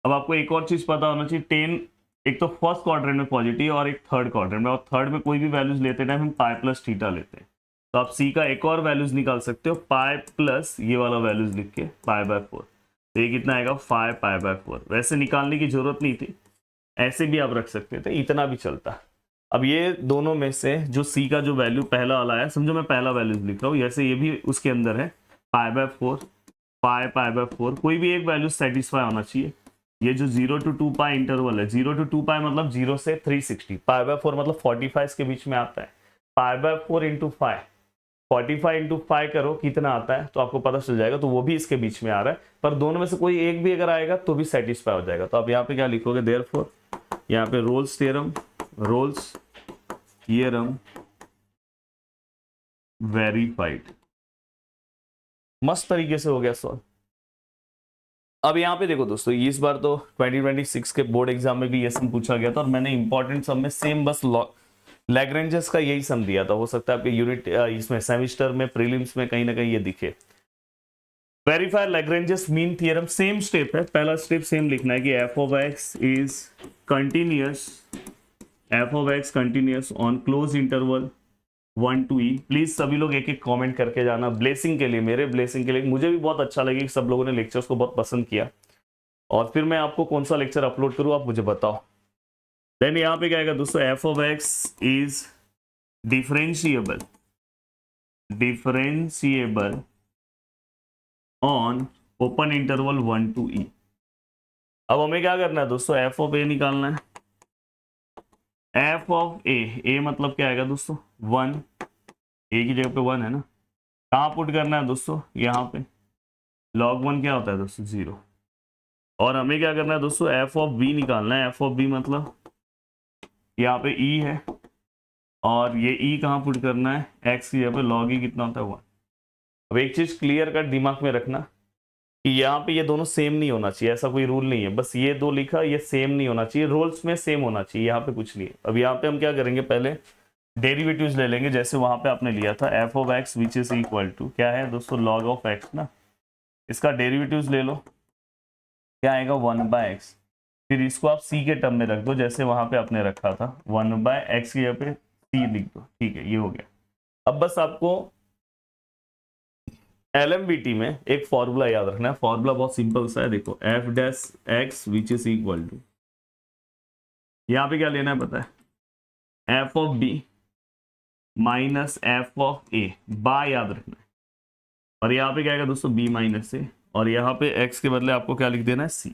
[SPEAKER 1] अब आपको एक और चीज पता होना चाहिए, 10 एक तो फर्स्ट क्वाड्रेंट में पॉजिटिव और एक थर्ड क्वाड्रेंट में, और थर्ड में कोई भी वैल्यूज लेते टाइम हम पाई प्लस थीटा लेते हैं। तो आप सी का एक और वैल्यूज निकाल सकते हो, पाई प्लस ये वाला वैल्यूज लिख के π/4। तो ये कितना आएगा, 5π/4। वैसे निकालने की जरूरत नहीं थी, ऐसे भी आप रख सकते थे, इतना भी चलता। अब ये दोनों में से जो सी का जो वैल्यू पहला वाला है, समझो मैं पहला वैल्यूज लिख रहा हूँ, जैसे ये भी उसके अंदर है π/4, π/4, कोई भी एक वैल्यू सेटिस्फाई होना चाहिए। ये जो 0 to 2 पाई इंटरवल है, 0 to 2 पाई मतलब 0 से 360, π/4 मतलब 45 के बीच में आता है। π/4 इंटू 5, 45 इंटू 5 करो कितना आता है, तो आपको पता चल जाएगा। तो वो भी इसके बीच में आ रहा है, पर दोनों में से कोई एक भी अगर आएगा तो भी सेटिस्फाई हो जाएगा। तो आप यहाँ पे क्या लिखोगे, देयरफॉर यहाँ पे रोल्स थ्योरम वेरीफाइड। मस्त तरीके से हो गया सॉल्व। अब यहाँ पे देखो दोस्तों, इस बार तो 2026 के बोर्ड एग्जाम में भी ये सम पूछा गया था, और मैंने इंपॉर्टेंट सम में सेम बस लैग्रेंजेस का यही सम दिया था, हो सकता है आपके यूनिट इसमें सेमिस्टर में प्रीलिम्स में कहीं ना कहीं ये दिखे। Verify Lagrange's mean theorem, same step है, पहला स्टेप सेम लिखना है कि f of x is continuous, F of x continuous on close interval 1 to e। Please सभी लोग एक एक कमेंट करके जाना ब्लेसिंग के लिए, मेरे ब्लेसिंग के लिए। मुझे भी बहुत अच्छा लगे कि सब लोगों ने लेक्चर्स को बहुत पसंद किया, और फिर मैं आपको कौन सा लेक्चर अपलोड करूँ आप मुझे बताओ। देन यहाँ पे क्या आएगा दोस्तों, F of x is differentiable, differentiable on open interval 1 to e। अब हमें क्या करना है दोस्तों, एफ ऑफ ए निकालना है। एफ ऑफ ए मतलब क्या आएगा दोस्तों, 1, ए की जगह पे 1 है ना, कहाँ पुट करना है दोस्तों, यहाँ पे। log 1 क्या होता है दोस्तों, 0। और हमें क्या करना है दोस्तों, एफ ऑफ बी निकालना है। एफ ऑफ बी मतलब यहाँ पे ई है, और ये ई कहाँ पुट करना है, एक्स की जगह पे। log ई कितना होता है, 1। अब एक चीज क्लियर कट दिमाग में रखना कि यहाँ पे ये दोनों सेम नहीं होना चाहिए, ऐसा कोई रूल नहीं है, बस ये दो लिखा, ये सेम नहीं होना चाहिए, रोल्स में सेम होना चाहिए, यहाँ पे कुछ नहीं है। अब यहाँ पे हम क्या करेंगे, पहले डेरिवेटिव्स ले लेंगे, जैसे वहां पे आपने लिया था f of x which is equal to क्या है दोस्तों, log ऑफ एक्स ना, इसका डेरिवेटिव्स ले लो, क्या आएगा 1/x। फिर इसको आप c के टर्म में रख दो, जैसे वहां पे आपने रखा था 1/x की जगह पे c लिख दो, ठीक है, ये हो गया। अब बस आपको LMBT में एक फॉर्मूला याद रखना है, फॉर्मूला बहुत सिंपल सा है, देखो f dash x which is equal to, यहाँ पे क्या लेना है पता है, f of b minus f of a, बा याद रखना है। और यहाँ पे क्या आएगा दोस्तों, b माइनस ए, और यहाँ पे x के बदले आपको क्या लिख देना है, c।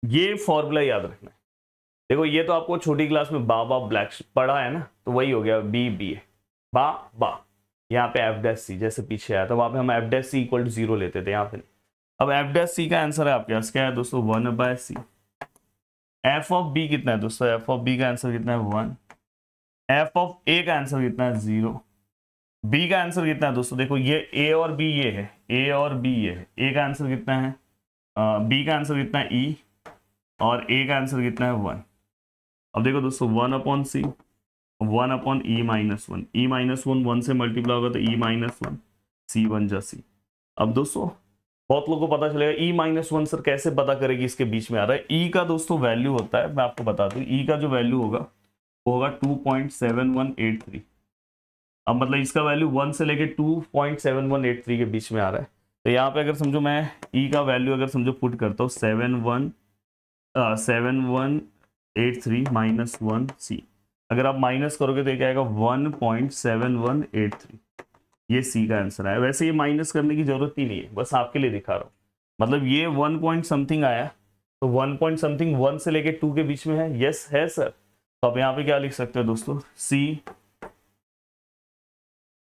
[SPEAKER 1] ये फॉर्मूला याद रखना है। देखो ये तो आपको छोटी क्लास में बा ब्लैक पढ़ा है ना, तो वही हो गया, बी बी है, बा यहाँ पे एफ डैश सी, जैसे पीछे आया था वहां पे हम f dash c equal to 0 लेते थे, यहाँ पे नहीं। अब एफ डैश सी का आंसर है आपके पास क्या है दोस्तों, 1/c। एफ ऑफ बी कितना है दोस्तों, एफ ऑफ बी का आंसर कितना है, 1। एफ ऑफ ए का आंसर कितना है, 0। बी का आंसर कितना है दोस्तों, देखो ये ए और बी ये है, ए और बी ये है, ए का आंसर कितना है, बी का आंसर कितना है, ई, और ए का आंसर कितना है, 1। अब देखो दोस्तों 1/c, 1/e-1, e-1 1 से मल्टीप्लाई होगा तो e-1, c बन जा c। अब दोस्तों बहुत लोगों को पता चलेगा e-1 सर कैसे पता करेगी इसके बीच में आ रहा है। e का दोस्तों वैल्यू होता है, मैं आपको बता दूं, e का जो वैल्यू होगा वो होगा 2.7183। अब मतलब इसका वैल्यू 1 से लेके 2.7183 के बीच में आ रहा है, तो यहाँ पे अगर समझो मैं e का वैल्यू अगर समझो पुट करता हूँ 7183 माइनस 1c, अगर आप माइनस करोगे तो क्या आएगा, 1.7183। ये सी का आंसर आया। वैसे ये माइनस करने की जरूरत ही नहीं है, बस आपके लिए दिखा रहा हूँ। मतलब ये 1 पॉइंट समथिंग आया, तो 1 पॉइंट समथिंग 1 से लेके 2 के बीच में है, यस है सर। तो आप यहाँ पे क्या लिख सकते हो दोस्तों, सी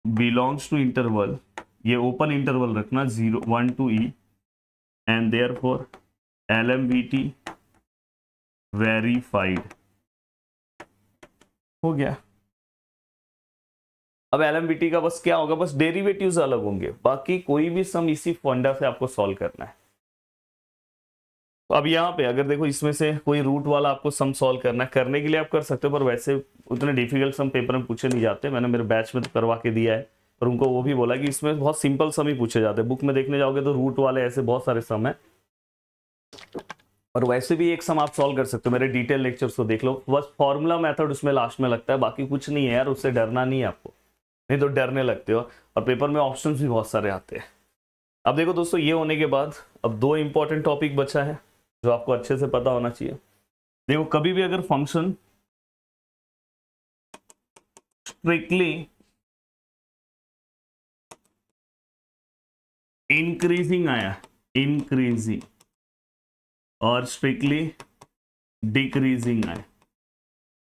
[SPEAKER 1] बिलोंग्स टू इंटरवल, ये ओपन इंटरवल रखना 1 to e, and therefore LMBT verified हो गया। अब LMBT का बस क्या होगा, बस डेरिवेटिव्स अलग होंगे, बाकी कोई भी सम इसी फंडा से आपको सॉल्व करना है। तो अब यहाँ पे अगर देखो इसमें से कोई रूट वाला आपको सम सॉल्व करना है, करने के लिए आप कर सकते हो, पर वैसे उतने डिफिकल्ट सम पेपर में पूछे नहीं जाते। मैंने मेरे बैच में तो करवा के दिया है, पर उनको वो भी बोला कि इसमें बहुत सिंपल सम ही पूछे जाते हैं। बुक में देखने जाओगे तो रूट वाले ऐसे बहुत सारे सम है, और वैसे भी एक सम आप सॉल्व कर सकते हो, मेरे डिटेल लेक्चर्स को देख लो, बस फॉर्मूला मेथड उसमें लास्ट में लगता है, बाकी कुछ नहीं है यार, उससे डरना नहीं है आपको, नहीं तो डरने लगते हो, और पेपर में ऑप्शंस भी बहुत सारे आते हैं। अब देखो दोस्तों ये होने के बाद अब 2 इंपॉर्टेंट टॉपिक बचा है जो आपको अच्छे से पता होना चाहिए। देखो कभी भी अगर फंक्शन स्ट्रिक्टली इंक्रीजिंग आया, इंक्रीजिंग, और स्ट्रिक्टली डिक्रीजिंग आया।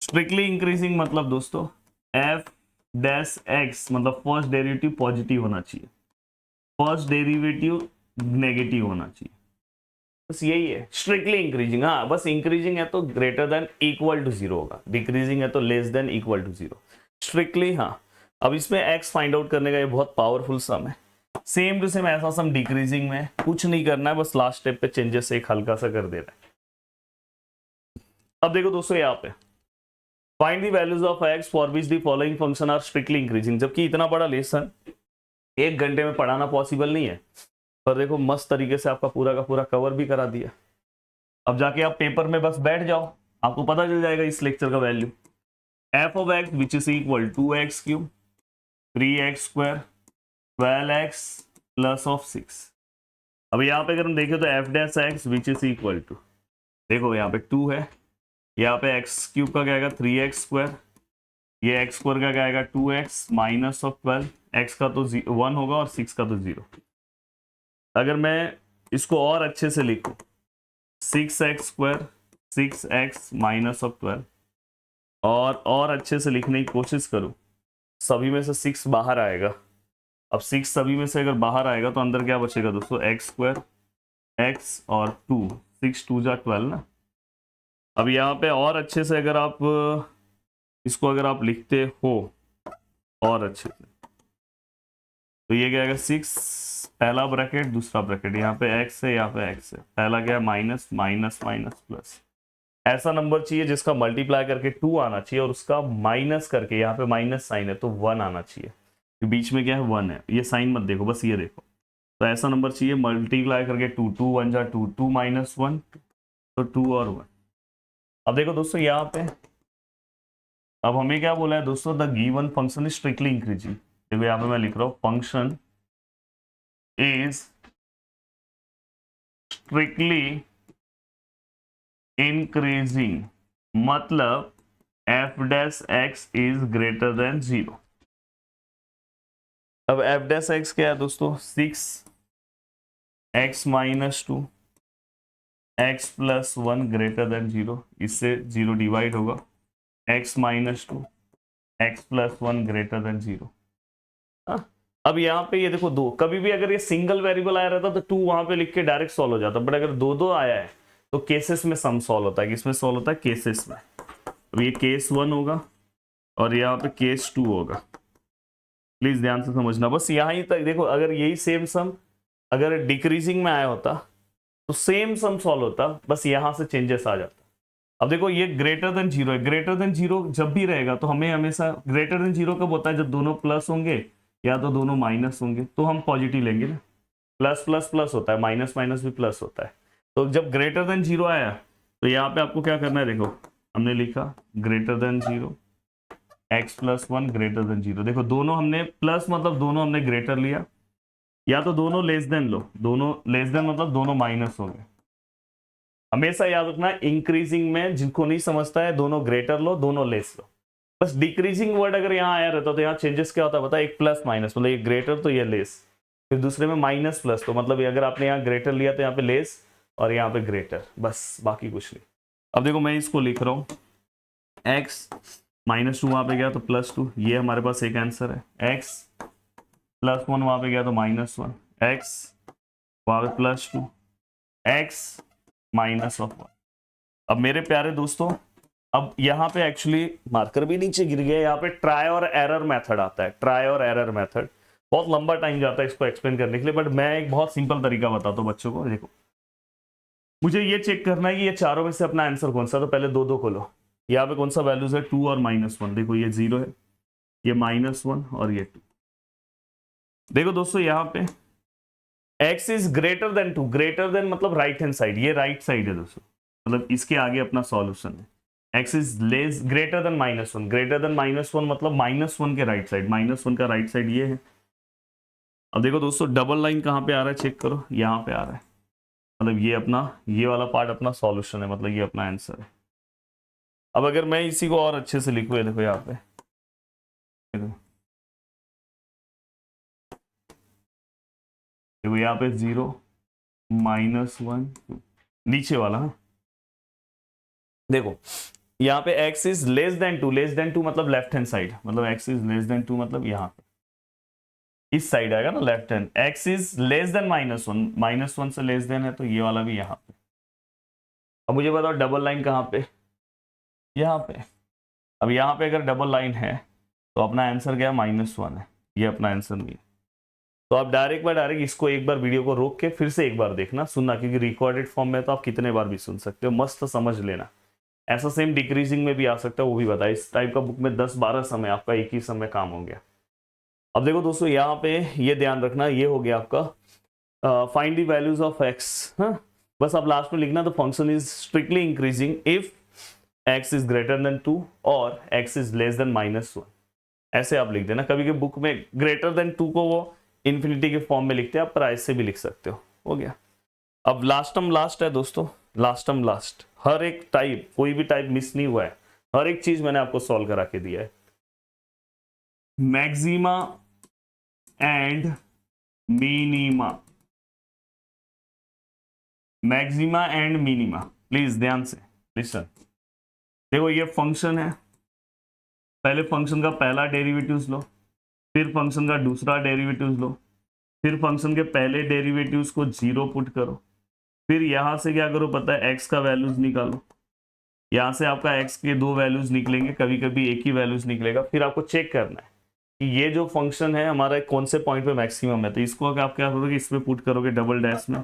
[SPEAKER 1] स्ट्रिक्टली इंक्रीजिंग मतलब दोस्तों एफ डैश एक्स मतलब फर्स्ट डेरिवेटिव पॉजिटिव होना चाहिए, फर्स्ट डेरिवेटिव नेगेटिव होना चाहिए, बस यही है स्ट्रिक्टली इंक्रीजिंग। हाँ बस इंक्रीजिंग है तो ग्रेटर देन इक्वल टू 0 होगा, डिक्रीजिंग है तो less than equal to 0, strictly. हाँ अब इसमें x फाइंड आउट करने का ये बहुत पावरफुल सम है, सेम टू सेम ऐसा सम डिक्रीजिंग में कुछ नहीं करना है, बस लास्ट स्टेप पे चेंजेस एक हल्का सा कर देना है। अब देखो दोस्तों यहाँ पे find the values of x for which the following function are strictly increasing. जबकि इतना बड़ा लेसन 1 घंटे में पढ़ाना पॉसिबल नहीं है, पर देखो मस्त तरीके से आपका पूरा का पूरा कवर भी करा दिया। अब जाके आप पेपर में बस बैठ जाओ, आपको पता चल जाएगा इस लेक्चर का value. F of x which is equal 2x cube 3x square 12x plus of 6। अब यहाँ पे अगर हम देखें तो f dash x which is equal to, देखो यहाँ पे 2 है, यहाँ पे एक्स क्यूब का क्या आएगा 3x स्क्वायर, ये एक्स स्क्वायर का क्या आएगा 2x माइनस ऑफ 12, एक्स का तो 1 होगा और 6 का तो 0। अगर मैं इसको और अच्छे से लिखूं 6x square 6x minus of 12, और अच्छे से लिखने की कोशिश करूं, सभी में से 6 बाहर आएगा। अब 6 सभी में से अगर बाहर आएगा तो अंदर क्या बचेगा दोस्तों, एक्स स्क्वायर एक्स और 2, 6 2 जा 12 ना। अब यहाँ पे और अच्छे से अगर आप इसको अगर आप लिखते हो और अच्छे से, तो ये क्या आएगा 6 पहला ब्रैकेट दूसरा ब्रैकेट, यहाँ पे एक्स है यहाँ पे एक्स है, पहला क्या है माइनस माइनस माइनस प्लस। ऐसा नंबर चाहिए जिसका मल्टीप्लाई करके 2 आना चाहिए और उसका माइनस करके, यहाँ पे माइनस साइन है तो 1 आना चाहिए, बीच में क्या है 1 है, ये साइन मत देखो बस ये देखो। तो ऐसा नंबर चाहिए मल्टीप्लाई करके 2 2 1 जा 2 2 माइनस 1 तो 2 और 1। अब देखो दोस्तों यहाँ पे अब हमें क्या बोला है दोस्तों, the given function is strictly increasing. देखो यहाँ पे मैं लिख रहा हूँ फंक्शन इज स्ट्रिक्टली इंक्रीजिंग, मतलब F dash x is greater than 0। अब एफ डैश एक्स क्या है दोस्तों, 6x minus 2 x plus 1 greater than 0, इससे 0 डिवाइड होगा, x minus 2 x plus 1 greater than 0। अब यहाँ पे ये देखो 2, कभी भी अगर ये सिंगल वेरिएबल आया रहता तो 2 वहां पे लिख के डायरेक्ट सॉल्व हो जाता, बट अगर 2 2 आया है तो केसेस में सम सॉल्व होता है। किसमें सॉल्व होता है, केसेस में। अब ये केस 1 होगा और यहाँ पे केस 2 होगा, प्लीज ध्यान से समझना। बस यहाँ ही तक देखो, अगर यही सेम सम अगर डिक्रीजिंग में आया होता तो सेम सम सॉल्व होता, बस यहां से चेंजेस आ जाता। अब देखो ये ग्रेटर देन 0 है, ग्रेटर देन 0 जब भी रहेगा तो हमें हमेशा ग्रेटर देन 0 कब होता है, जब दोनों प्लस होंगे या तो दोनों माइनस होंगे, तो हम पॉजिटिव लेंगे ना। प्लस प्लस प्लस होता है, माइनस माइनस भी प्लस होता है। तो जब ग्रेटर देन 0 आया तो यहाँ पे आपको क्या करना है, देखो हमने लिखा greater than 0 x plus 1 greater than 0। देखो दोनों हमने प्लस मतलब दोनों हमने ग्रेटर लिया, या तो दोनों लेस देन लो, दोनों लेस देन मतलब दोनों माइनस हो गए। हमेशा याद रखना इंक्रीजिंग में जिनको नहीं समझता है, दोनों ग्रेटर लो दोनों लेस लो। बस डिक्रीजिंग वर्ड अगर यहाँ आया रहता तो यहाँ चेंजेस क्या होता है बता, एक प्लस माइनस मतलब ये ग्रेटर तो ये लेस, फिर दूसरे में माइनस प्लस, तो मतलब अगर आपने यहाँ ग्रेटर लिया तो यहाँ पे लेस और यहाँ पे ग्रेटर, बस बाकी कुछ नहीं। अब देखो मैं इसको लिख रहा हूँ एक्स माइनस 2 वहां पे गया तो प्लस 2, ये हमारे पास एक आंसर है। एक्स प्लस 1 वहां पे गया तो माइनस 1, एक्स वहां पे प्लस 2, एक्स माइनस ऑफ 1। अब मेरे प्यारे दोस्तों, अब यहाँ पे एक्चुअली मार्कर भी नीचे गिर गया, यहाँ पे ट्राई और एरर मेथड आता है। ट्राई और एरर मेथड बहुत लंबा टाइम जाता है इसको एक्सप्लेन करने के लिए, बट मैं एक बहुत सिंपल तरीका बताता हूँ बच्चों को। देखो मुझे ये चेक करना है कि ये चारों में से अपना आंसर कौन सा, तो पहले दो दो को लो। यहाँ पे कौन सा वैल्यूज है 2 और -1, देखो ये 0 है, ये -1 और ये 2। देखो दोस्तों यहाँ पे x is greater than 2, greater than मतलब राइट हैंड साइड, ये राइट साइड है दोस्तों, मतलब इसके आगे अपना सॉल्यूशन है। x is less greater than -1, greater than -1 मतलब -1 के राइट साइड, -1 का राइट साइड ये है। अब देखो दोस्तों डबल लाइन कहाँ पे आ रहा है, चेक करो, यहाँ पे आ रहा है, मतलब ये अपना ये वाला पार्ट अपना सॉल्यूशन है, मतलब ये अपना आंसर है। अब अगर मैं इसी को और अच्छे से लिखूँ, देखो यहाँ पे देखो यहाँ पे 0 -1 नीचे वाला, हाँ देखो यहाँ पे x is less than 2, less than 2 मतलब लेफ्ट हैंड साइड, मतलब x इज लेस देन 2 मतलब यहाँ पे इस साइड आएगा ना left hand. x is less than -1, -1 से लेस देन है तो ये वाला भी यहाँ पे। अब मुझे बताओ डबल लाइन कहाँ पे, यहाँ पे। अब यहाँ पे अगर डबल लाइन है तो अपना आंसर क्या -1 है, ये अपना आंसर नहीं है। तो आप डायरेक्ट बाय डायरेक्ट इसको एक बार वीडियो को रोक के फिर से एक बार देखना सुनना, क्योंकि रिकॉर्डेड फॉर्म में तो आप कितने बार भी सुन सकते हो, मस्त समझ लेना। ऐसा सेम डिक्रीजिंग में भी आ सकता है, वो भी बताया। इस टाइप का बुक में 10-12 समय आपका एक ही समय काम हो गया। अब देखो दोस्तों यहाँ पे ये ध्यान रखना, ये हो गया आपका find the values of x. हाँ, बस अब लास्ट में लिखना the function is strictly increasing if x is greater than 2 और x इज लेस देन -1। ऐसे आप लिख देना। कभी कभी बुक में ग्रेटर देन 2 को वो इन्फिनिटी के फॉर्म में लिखते हैं, आप प्राइस से भी लिख सकते हो गया। अब लास्ट टर्म लास्ट है दोस्तों, लास्ट टर्म लास्ट। हर एक टाइप, कोई भी टाइप मिस नहीं हुआ है, हर एक चीज मैंने आपको सॉल्व करा के दिया है। Maxima and minima, maxima and minima, please ध्यान से लिसन। देखो ये फंक्शन है, पहले फंक्शन का पहला डेरिवेटिव्स लो, फिर फंक्शन का दूसरा डेरिवेटिव्स लो, फिर फंक्शन के पहले डेरिवेटिव्स को 0 पुट करो, फिर यहां से क्या करो पता है, x का वैल्यूज निकालो। यहां से आपका x के 2 वैल्यूज निकलेंगे, कभी कभी एक ही वैल्यूज निकलेगा। फिर आपको चेक करना है कि ये जो फंक्शन है हमारा कौन से पॉइंट पे मैक्सिमम है। तो इसको अगर आप क्या करोगे, इसमें पुट करोगे डबल डैश में।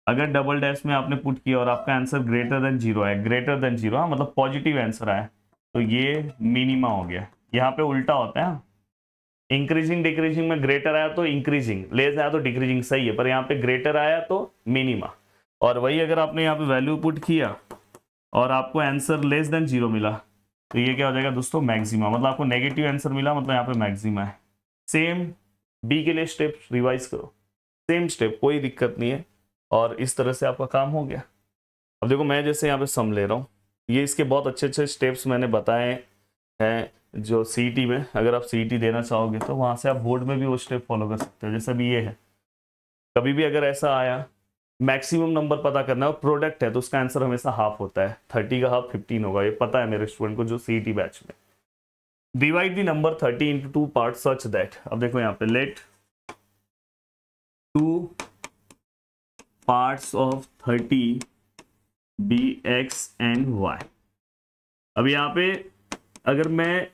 [SPEAKER 1] अगर डबल डैश में आपने पुट किया और आपका आंसर ग्रेटर देन 0 है, ग्रेटर देन 0 मतलब पॉजिटिव आंसर आया, तो ये मिनिमा हो गया। यहाँ पे उल्टा होता है, इंक्रीजिंग डिक्रीजिंग में ग्रेटर आया तो इंक्रीजिंग, लेस आया तो डिक्रीजिंग, सही है। पर यहाँ पे ग्रेटर आया तो मिनिमा। और वही अगर आपने यहाँ पे वैल्यू पुट किया और आपको आंसर लेस देन 0 मिला, तो ये क्या हो जाएगा दोस्तों, मैक्सिमा। मतलब आपको नेगेटिव आंसर मिला, मतलब यहाँ पे मैक्सिमा है। सेम बी के लिए स्टेप रिवाइज करो, सेम स्टेप, कोई दिक्कत नहीं है। और इस तरह से आपका काम हो गया। अब देखो मैं जैसे यहाँ पे सम ले रहा हूँ, ये इसके बहुत अच्छे अच्छे स्टेप्स मैंने बताए हैं, जो सीईटी में, अगर आप सीईटी देना चाहोगे तो वहां से आप बोर्ड में भी वो स्टेप फॉलो कर सकते हो। जैसे अभी ये है, कभी भी अगर ऐसा आया मैक्सिमम नंबर पता करना है और प्रोडक्ट है, तो उसका आंसर हमेशा हाफ होता है। 30 का हाफ 15 होगा, ये पता है मेरे स्टूडेंट को जो सीईटी बैच में। Divide the number 30 into 2 part such that, अब देखो यहाँ पे let 2 parts of 30 be x and y। अब यहाँ पे अगर मैं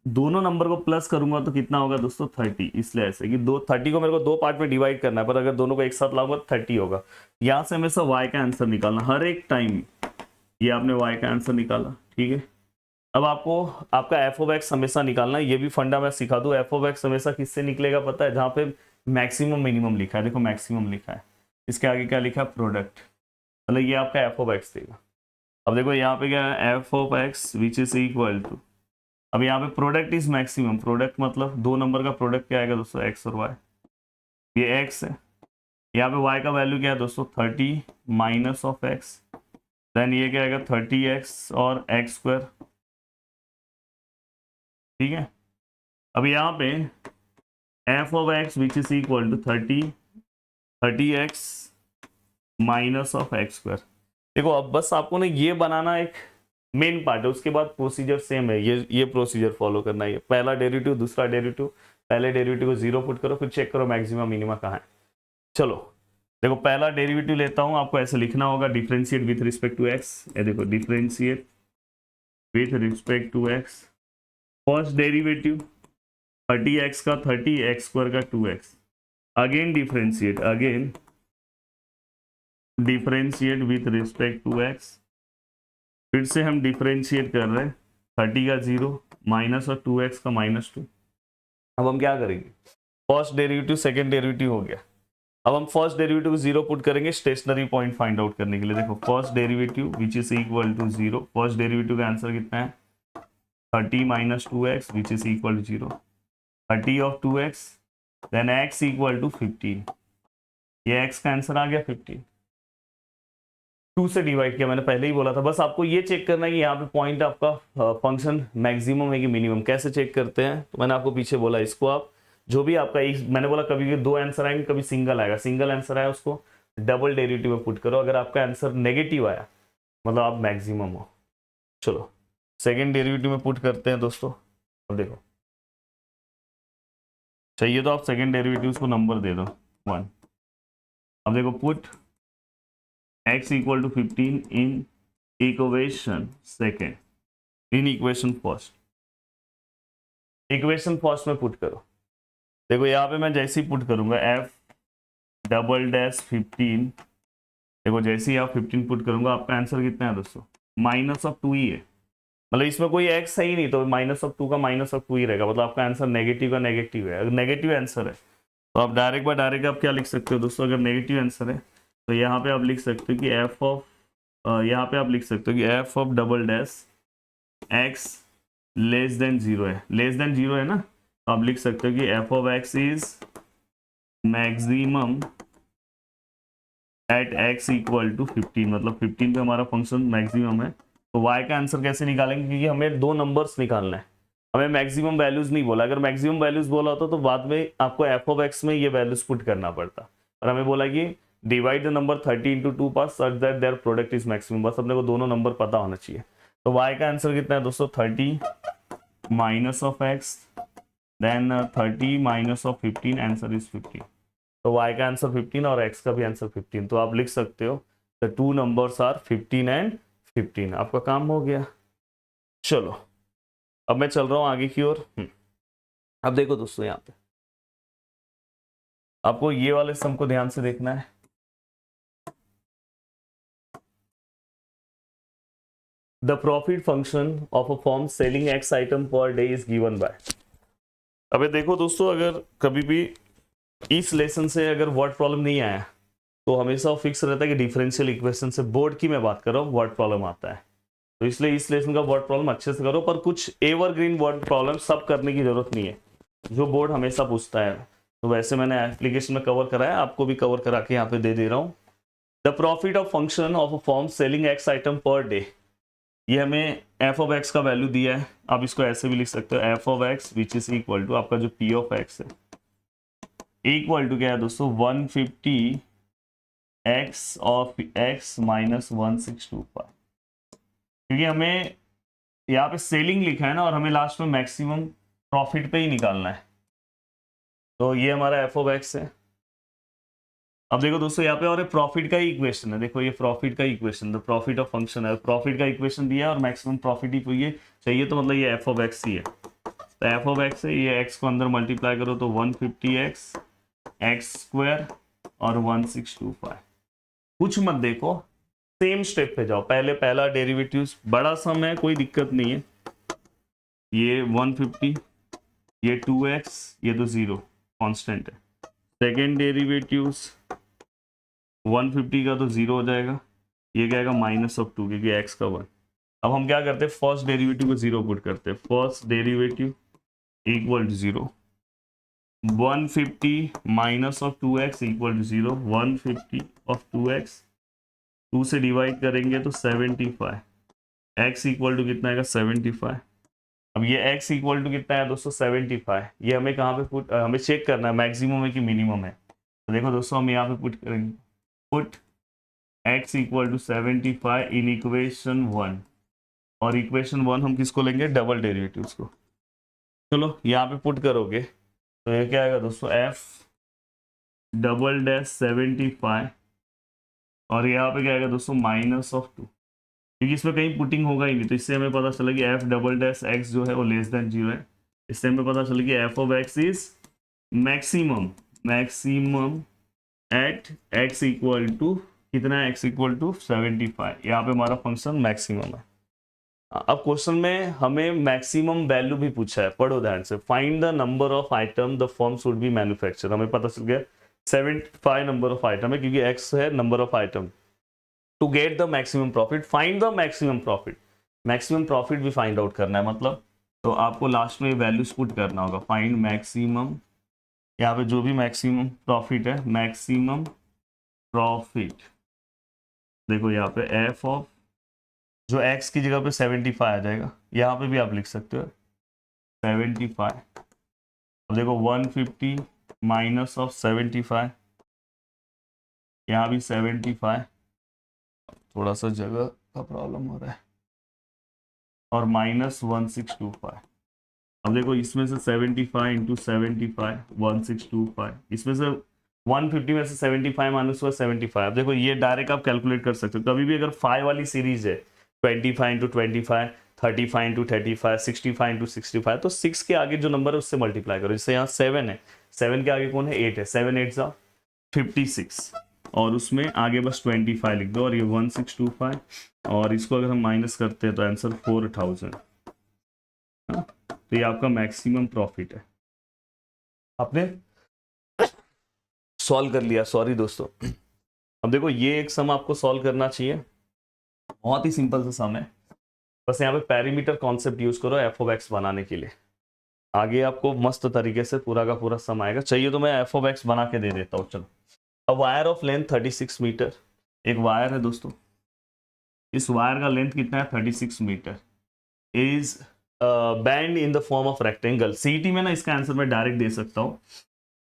[SPEAKER 1] दोनों नंबर को प्लस करूंगा तो कितना होगा दोस्तों, 30। इसलिए ऐसे कि 30 को मेरे को 2 पार्ट में डिवाइड करना है, पर अगर दोनों को एक साथ लाऊंगा 30 होगा। यहां से हमेशा y का आंसर निकालना हर एक टाइम। ये आपने y का आंसर निकाला, ठीक है। अब आपको आपका एफ ऑफ एक्स हमेशा निकालना है। ये भी फंडा मैं सिखा दूं, एफ ऑफ एक्स हमेशा किससे निकलेगा पता है, जहां पे मैक्सिमम मिनिमम लिखा है। देखो मैक्सिमम लिखा है, इसके आगे क्या लिखा है, प्रोडक्ट, मतलब ये आपका एफ ऑफ एक्स देगा। अब देखो यहाँ पे क्या है, f of x which is equal to, अब यहाँ पे प्रोडक्ट इज मैक्सिमम, प्रोडक्ट मतलब 2 नंबर का प्रोडक्ट क्या आएगा दोस्तों, एक्स और वाई। ये एक्स है, यहाँ पे वाई का वैल्यू क्या है दोस्तों, 30 माइनस ऑफ एक्स, देन ये क्या आएगा 30x और एक्स स्क्वायर, ठीक है। अब यहाँ पे f of x which is equal to 30x minus of x square. देखो अब बस आपको ना ये बनाना एक मेन पार्ट है, उसके बाद प्रोसीजर सेम है। ये प्रोसीजर फॉलो करना है, पहला डेरिवेटिव दूसरा डेरिवेटिव, पहले डेरिवेटिव को 0 पुट करो, फिर चेक करो मैक्सिमा मिनिमा कहाँ है। चलो देखो पहला डेरिवेटिव लेता हूं, आपको ऐसे लिखना होगा, differentiate with respect to x. ये देखो differentiate with respect to x, first derivative 30x का 30, एक्स स्क्वायर का 2x, again differentiate, again differentiate with respect to x, फिर से हम डिफरेंशिएट कर रहे हैं, 30 का 0 माइनस और 2x का -2। अब हम क्या करेंगे, फर्स्ट डेरिवेटिव सेकंड डेरिवेटिव हो गया। अब हम फर्स्ट डेरिवेटिव को 0 पुट करेंगे स्टेशनरी पॉइंट फाइंड आउट करने के लिए। देखो first derivative which is equal to 0, first derivative का आंसर कितना है, 30 minus 2x which is equal to 0, 30 of 2x, then x equal to 15। ये x का आंसर आ गया 15। 2 से डिवाइड किया, मैंने पहले ही बोला था। बस आपको ये चेक करना है कि यहाँ पे पॉइंट आपका फंक्शन मैक्सिमम है कि मिनिमम। कैसे चेक करते हैं, तो मैंने आपको पीछे बोला, इसको आप जो भी आपका एक, मैंने बोला कभी 2 आंसर आएंगे, कभी सिंगल आएगा, सिंगल आंसर आया उसको डबल डेरिवेटिव में पुट करो। अगर आपका आंसर नेगेटिव आया मतलब आप मैक्सिमम हो। चलो सेकेंड डेरिवेटिव में पुट करते हैं दोस्तों। अब देखो चाहिए तो आप सेकेंड डेरिवेटिव को नंबर दे दो 1। अब देखो put x equal to 15 in equation second, in equation first, equation first में पुट करो। देखो यहाँ पे मैं जैसे ही पुट करूंगा f डबल डैश 15, देखो जैसे ही आप 15 पुट करूंगा, आपका आंसर कितना है दोस्तों, माइनस ऑफ टू ही है, मतलब इसमें कोई एक्स है ही नहीं, तो माइनस ऑफ टू का माइनस ऑफ टू ही रहेगा, मतलब आपका आंसर नेगेटिव का नेगेटिव है। अगर नेगेटिव आंसर है तो आप डायरेक्ट बाय डायरेक्ट आप क्या लिख सकते हो दोस्तों, अगर नेगेटिव आंसर है तो यहाँ पे आप लिख सकते हो कि एफ ऑफ, यहाँ पे आप लिख सकते हो कि f of double dash x less than zero है, लेस देन जीरो है ना, तो आप लिख सकते हो कि f of x is maximum at x equal to 15, मतलब 15 पे हमारा फंक्शन मैक्सिमम है। तो y का आंसर कैसे निकालेंगे, क्योंकि हमें दो नंबर्स निकालना है, हमें मैक्सिमम वैल्यूज नहीं बोला। अगर मैक्सिमम वैल्यूज बोला होता तो बाद में आपको एफ ऑफ एक्स में ये वैल्यूज पुट करना पड़ता, और हमें बोला कि divide the number 30 into two pass such that their product is maximum, बस अपने को दोनों नंबर पता होना चाहिए। तो y का आंसर कितना है दोस्तों, 30 minus of x then 30 minus of 15, answer is 15। तो y का आंसर 15 और x का भी आंसर 15, तो आप लिख सकते हो the two numbers are 15 and 15। आपका काम हो गया। चलो अब मैं चल रहा हूं आगे की ओर। अब देखो दोस्तों, यहाँ पे आपको ये वाले सम को ध्यान से देखना है। The profit function of a firm selling x item per day is given by. अबे देखो दोस्तों, अगर कभी भी इस लेसन से अगर वर्ड प्रॉब्लम नहीं आया तो हमेशा फिक्स रहता है कि डिफरेंशियल इक्वेशन से, बोर्ड की मैं बात कर रहा हूँ, वर्ड प्रॉब्लम आता है। तो इसलिए इस लेसन का वर्ड प्रॉब्लम अच्छे से करो, पर कुछ एवरग्रीन वर्ड प्रॉब्लम सब करने की जरूरत नहीं है, जो बोर्ड हमेशा पूछता है। तो वैसे मैंने एप्लीकेशन में कवर करा है, आपको भी कवर करा के यहाँ पे दे दे रहा हूँ। The profit of function of a firm selling x item per day, ये हमें एफ ऑफ एक्स का वैल्यू दिया है। आप इसको ऐसे भी लिख सकते हो, f of x which is equal to आपका जो पी ऑफ एक्स है इक्वल टू क्या है दोस्तों, 150 एक्स ऑफ एक्स माइनस 1625। क्योंकि हमें यहाँ पे सेलिंग लिखा है ना, और हमें लास्ट में मैक्सिमम प्रॉफिट पे ही निकालना है, तो ये हमारा एफ ऑफ एक्स है। अब देखो दोस्तों, यहाँ पे और प्रॉफिट का ही इक्वेशन है, देखो ये प्रॉफिट का equation, the profit of function है, प्रॉफिट का इक्वेशन दिया है और मैक्सिमम प्रॉफिट ही चाहिए, तो मतलब ये एफ ऑफ एक्स ही है। तो एफ ऑफ एक्स है, ये एक्स को अंदर मल्टीप्लाई करो तो 150 एक्स एक्स स्क्वायर और 1625। कुछ मत देखो, सेम स्टेप पे जाओ, पहले पहला डेरिवेटिव, बड़ा सम है कोई दिक्कत नहीं है, ये 150, ये 2x, ये तो 0 कांस्टेंट है। सेकेंड डेरिवेटिव 150 का तो 0 हो जाएगा, ये क्या आएगा माइनस ऑफ 2, क्योंकि x का 1। अब हम क्या करते हैं, फर्स्ट डेरिवेटिव को 0 पुट करते हैं, first derivative equal to 0, 150 minus of 2x equal to 0, 150 of 2x, 2 से डिवाइड करेंगे तो 75, x इक्वल टू कितना आएगा 75। अब ये x इक्वल टू कितना है दोस्तों 75, ये हमें कहाँ पे पुट, हमें चेक करना है मैक्सिमम है कि मिनिमम है। तो देखो दोस्तों, हम यहाँ पे पुट करेंगे, put x equal to 75 in equation 1, और इक्वेशन 1 हम किसको लेंगे, डबल डेरिवेटिव्स को। चलो यहाँ पे पुट करोगे तो ये क्या आएगा दोस्तों, f डबल डैश 75, और यहाँ पे क्या आएगा दोस्तों माइनस ऑफ 2, क्योंकि इसमें कहीं पुटिंग होगा ही नहीं, तो इससे हमें पता चला कि एफ डबल डैश एक्स जो है वो लेस देन 0 है। इससे हमें पता चला कि f of x is maximum, maximum at x equal to कितना है, एक्स इक्वल टू 75। यहाँ पे हमारा फंक्शन मैक्सिमम है। अब क्वेश्चन में हमें मैक्सिमम वैल्यू भी पूछा है, पढ़ो ध्यान से। Find the number of item the firm should be manufacture, हमें पता चल गया 75 नंबर ऑफ आइटम है, क्योंकि एक्स है number of item. To get the maximum profit find the maximum profit, maximum profit भी फाइंड आउट करना है, मतलब तो आपको लास्ट में वैल्यूज पुट करना होगा, फाइंड मैक्सिमम, यहाँ पे जो भी मैक्सिमम प्रॉफिट है, मैक्सिमम प्रॉफिट, देखो यहाँ पे एफ ऑफ जो एक्स की जगह पे 75 आ जाएगा, यहाँ पे भी आप लिख सकते हो 75। अब देखो 150 माइनस ऑफ 75, यहाँ भी 75, थोड़ा सा जगह का प्रॉब्लम हो रहा है, और माइनस 1625। अब देखो इसमें से 75 इंटू 75 1625, इसमें से 150 में से 75 माइनस हुआ 75। अब देखो ये डायरेक्ट आप कैलकुलेट कर सकते हो, कभी भी अगर 5 वाली सीरीज है 25 इंटू 25, 35 इंटू 35, 65 इंटू 65, तो 6 के आगे जो नंबर है उससे मल्टीप्लाई करो। जैसे यहाँ 7 है, 7 के आगे कौन है, 8 है, 7 8 56, और उसमें आगे बस 25 लिख दो और ये 1625 और इसको अगर हम माइनस करते हैं तो आंसर 4000। तो ये आपका मैक्सिमम प्रॉफिट है। आपने सॉल्व कर लिया। सॉरी दोस्तों। अब देखो ये एक सम आपको सॉल्व करना चाहिए, बहुत ही सिंपल सा सम है। बस यहाँ पे पैरीमीटर कॉन्सेप्ट यूज करो एफ ऑफ एक्स बनाने के लिए, आगे आपको मस्त तरीके से पूरा का पूरा सम आएगा। चाहिए तो मैं एफ ऑफ एक्स बना के दे देता हूँ। चलो, a wire of length 36 meter, एक वायर है दोस्तों, इस वायर का लेंथ कितना है 36 meter, is bent in the form of rectangle. CT में ना इसका आंसर मैं डायरेक्ट दे सकता हूँ,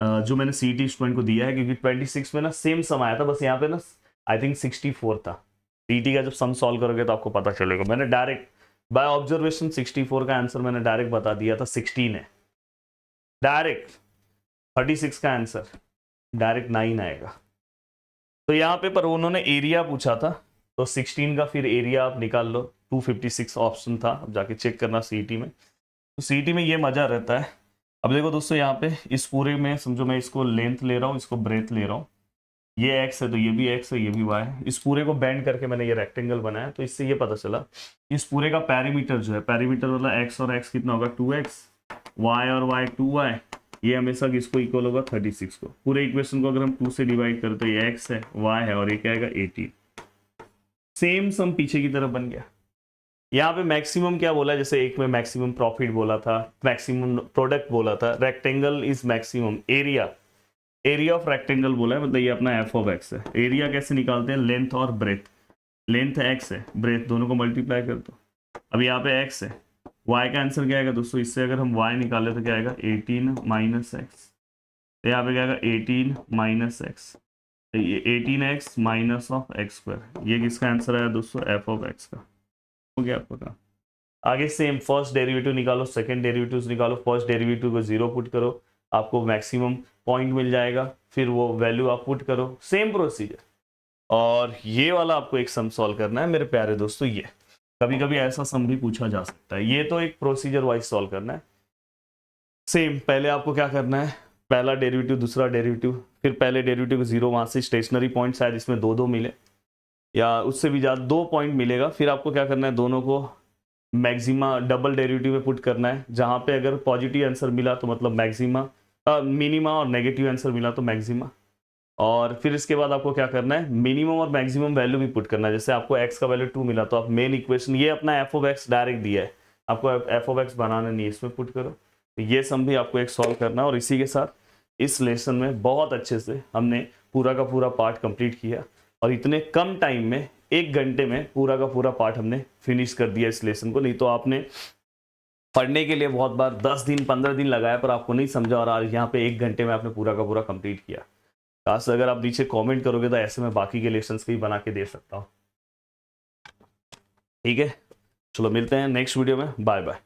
[SPEAKER 1] जो मैंने सीटी स्टूडेंट को दिया है, क्योंकि 26 में ना सेम सम आया था, बस यहाँ पे ना आई थिंक 64 था। सीटी का जब सम सॉल्व करोगे तो आपको पता चलेगा। मैंने डायरेक्ट बाय ऑब्जर्वेशन 64 का आंसर मैंने डायरेक्ट बता दिया था, 16 है डायरेक्ट। 36 का आंसर डायरेक्ट 9 आएगा। तो यहाँ पे पर उन्होंने एरिया पूछा था, तो 16 का फिर एरिया आप निकाल लो, 256 ऑप्शन था। अब जाके चेक करना सीईटी में, तो सीईटी में ये मजा रहता है। अब देखो दोस्तों, यहाँ पे इस पूरे में समझो मैं इसको लेंथ ले रहा हूँ, इसको ब्रेथ ले रहा हूँ, ये एक्स है तो ये भी एक्स है, ये भी वाई है। इस पूरे को बेंड करके मैंने ये रेक्टेंगल बनाया, तो इससे ये पता चला इस पूरे का पैरीमीटर जो है, पैरीमीटर वाला एक्स और एक्स कितना होगा 2x, वाई और वाई 2y, ये हमेशा किसको इक्वल होगा 36 को। पूरे इक्वेशन को अगर हम 2 से डिवाइड करें तो ये x है, y है और ये क्या आएगा 18। सेम सम पीछे की तरफ बन गया। यहाँ पे मैक्सिमम क्या बोला, जैसे एक में मैक्सिमम प्रॉफिट बोला था, मैक्सिमम प्रोडक्ट बोला था, rectangle is maximum area, area of rectangle बोला है, मतलब ये अपना एफ ऑफ एक्स है। एरिया कैसे निकालते हैं, लेंथ और ब्रेथ, लेंथ एक्स है, ब्रेथ दोनों को मल्टीप्लाई कर दो। अब यहाँ पे एक्स है, y का आंसर क्या आएगा दोस्तों, इससे अगर हम y निकाले तो क्या आएगा 18 माइनस एक्स, तो यहाँ पे क्या आएगा 18 माइनस एक्स, ये 18x minus of x square, ये किसका आंसर आया दोस्तों एफ ऑफ एक्स का। हो गया आपका काम। आगे सेम फर्स्ट डेरिवेटिव निकालो, सेकंड डेरिवेटिव निकालो, फर्स्ट डेरिवेटिव को 0 पुट करो, आपको मैक्सिमम पॉइंट मिल जाएगा, फिर वो वैल्यू आप पुट करो, सेम प्रोसीजर। और ये वाला आपको एक सम सॉल्व करना है मेरे प्यारे दोस्तों। ये कभी कभी ऐसा सम भी पूछा जा सकता है, ये तो एक प्रोसीजर वाइज सॉल्व करना है। सेम पहले आपको क्या करना है, पहला डेरिवेटिव दूसरा डेरिवेटिव, फिर पहले डेरिवेटिव को 0, वहां से स्टेशनरी पॉइंट शायद इसमें 2 मिले या उससे भी ज़्यादा 2 पॉइंट मिलेगा। फिर आपको क्या करना है, दोनों को मैक्सिमा डबल डेरिवेटिव में पुट करना है, जहां पे अगर पॉजिटिव आंसर मिला तो मतलब मैक्सिमा, मिनिमा, और नेगेटिव आंसर मिला तो मैक्सिमा। और फिर इसके बाद आपको क्या करना है, मिनिमम और मैक्सिमम वैल्यू भी पुट करना है। जैसे आपको x का वैल्यू 2 मिला तो आप मेन इक्वेशन, ये अपना एफ ऑफ एक्स डायरेक्ट दिया है, आपको एफ ऑफ एक्स बनाना नहीं है, इसमें पुट करो। तो ये सम भी आपको एक सॉल्व करना है। और इसी के साथ इस लेसन में बहुत अच्छे से हमने पूरा का पूरा पार्ट कंप्लीट किया, और इतने कम टाइम में 1 घंटे में पूरा का पूरा पार्ट हमने फिनिश कर दिया इस लेसन को। नहीं तो आपने पढ़ने के लिए बहुत बार 10 दिन 15 दिन लगाया, पर आपको नहीं समझा, और आज यहाँ पे 1 घंटे में आपने पूरा का पूरा कंप्लीट किया। काश अगर आप नीचे कमेंट करोगे तो ऐसे में बाकी के लेसन्स भी बना के दे सकता हूँ। ठीक है, चलो मिलते हैं नेक्स्ट वीडियो में, बाय बाय।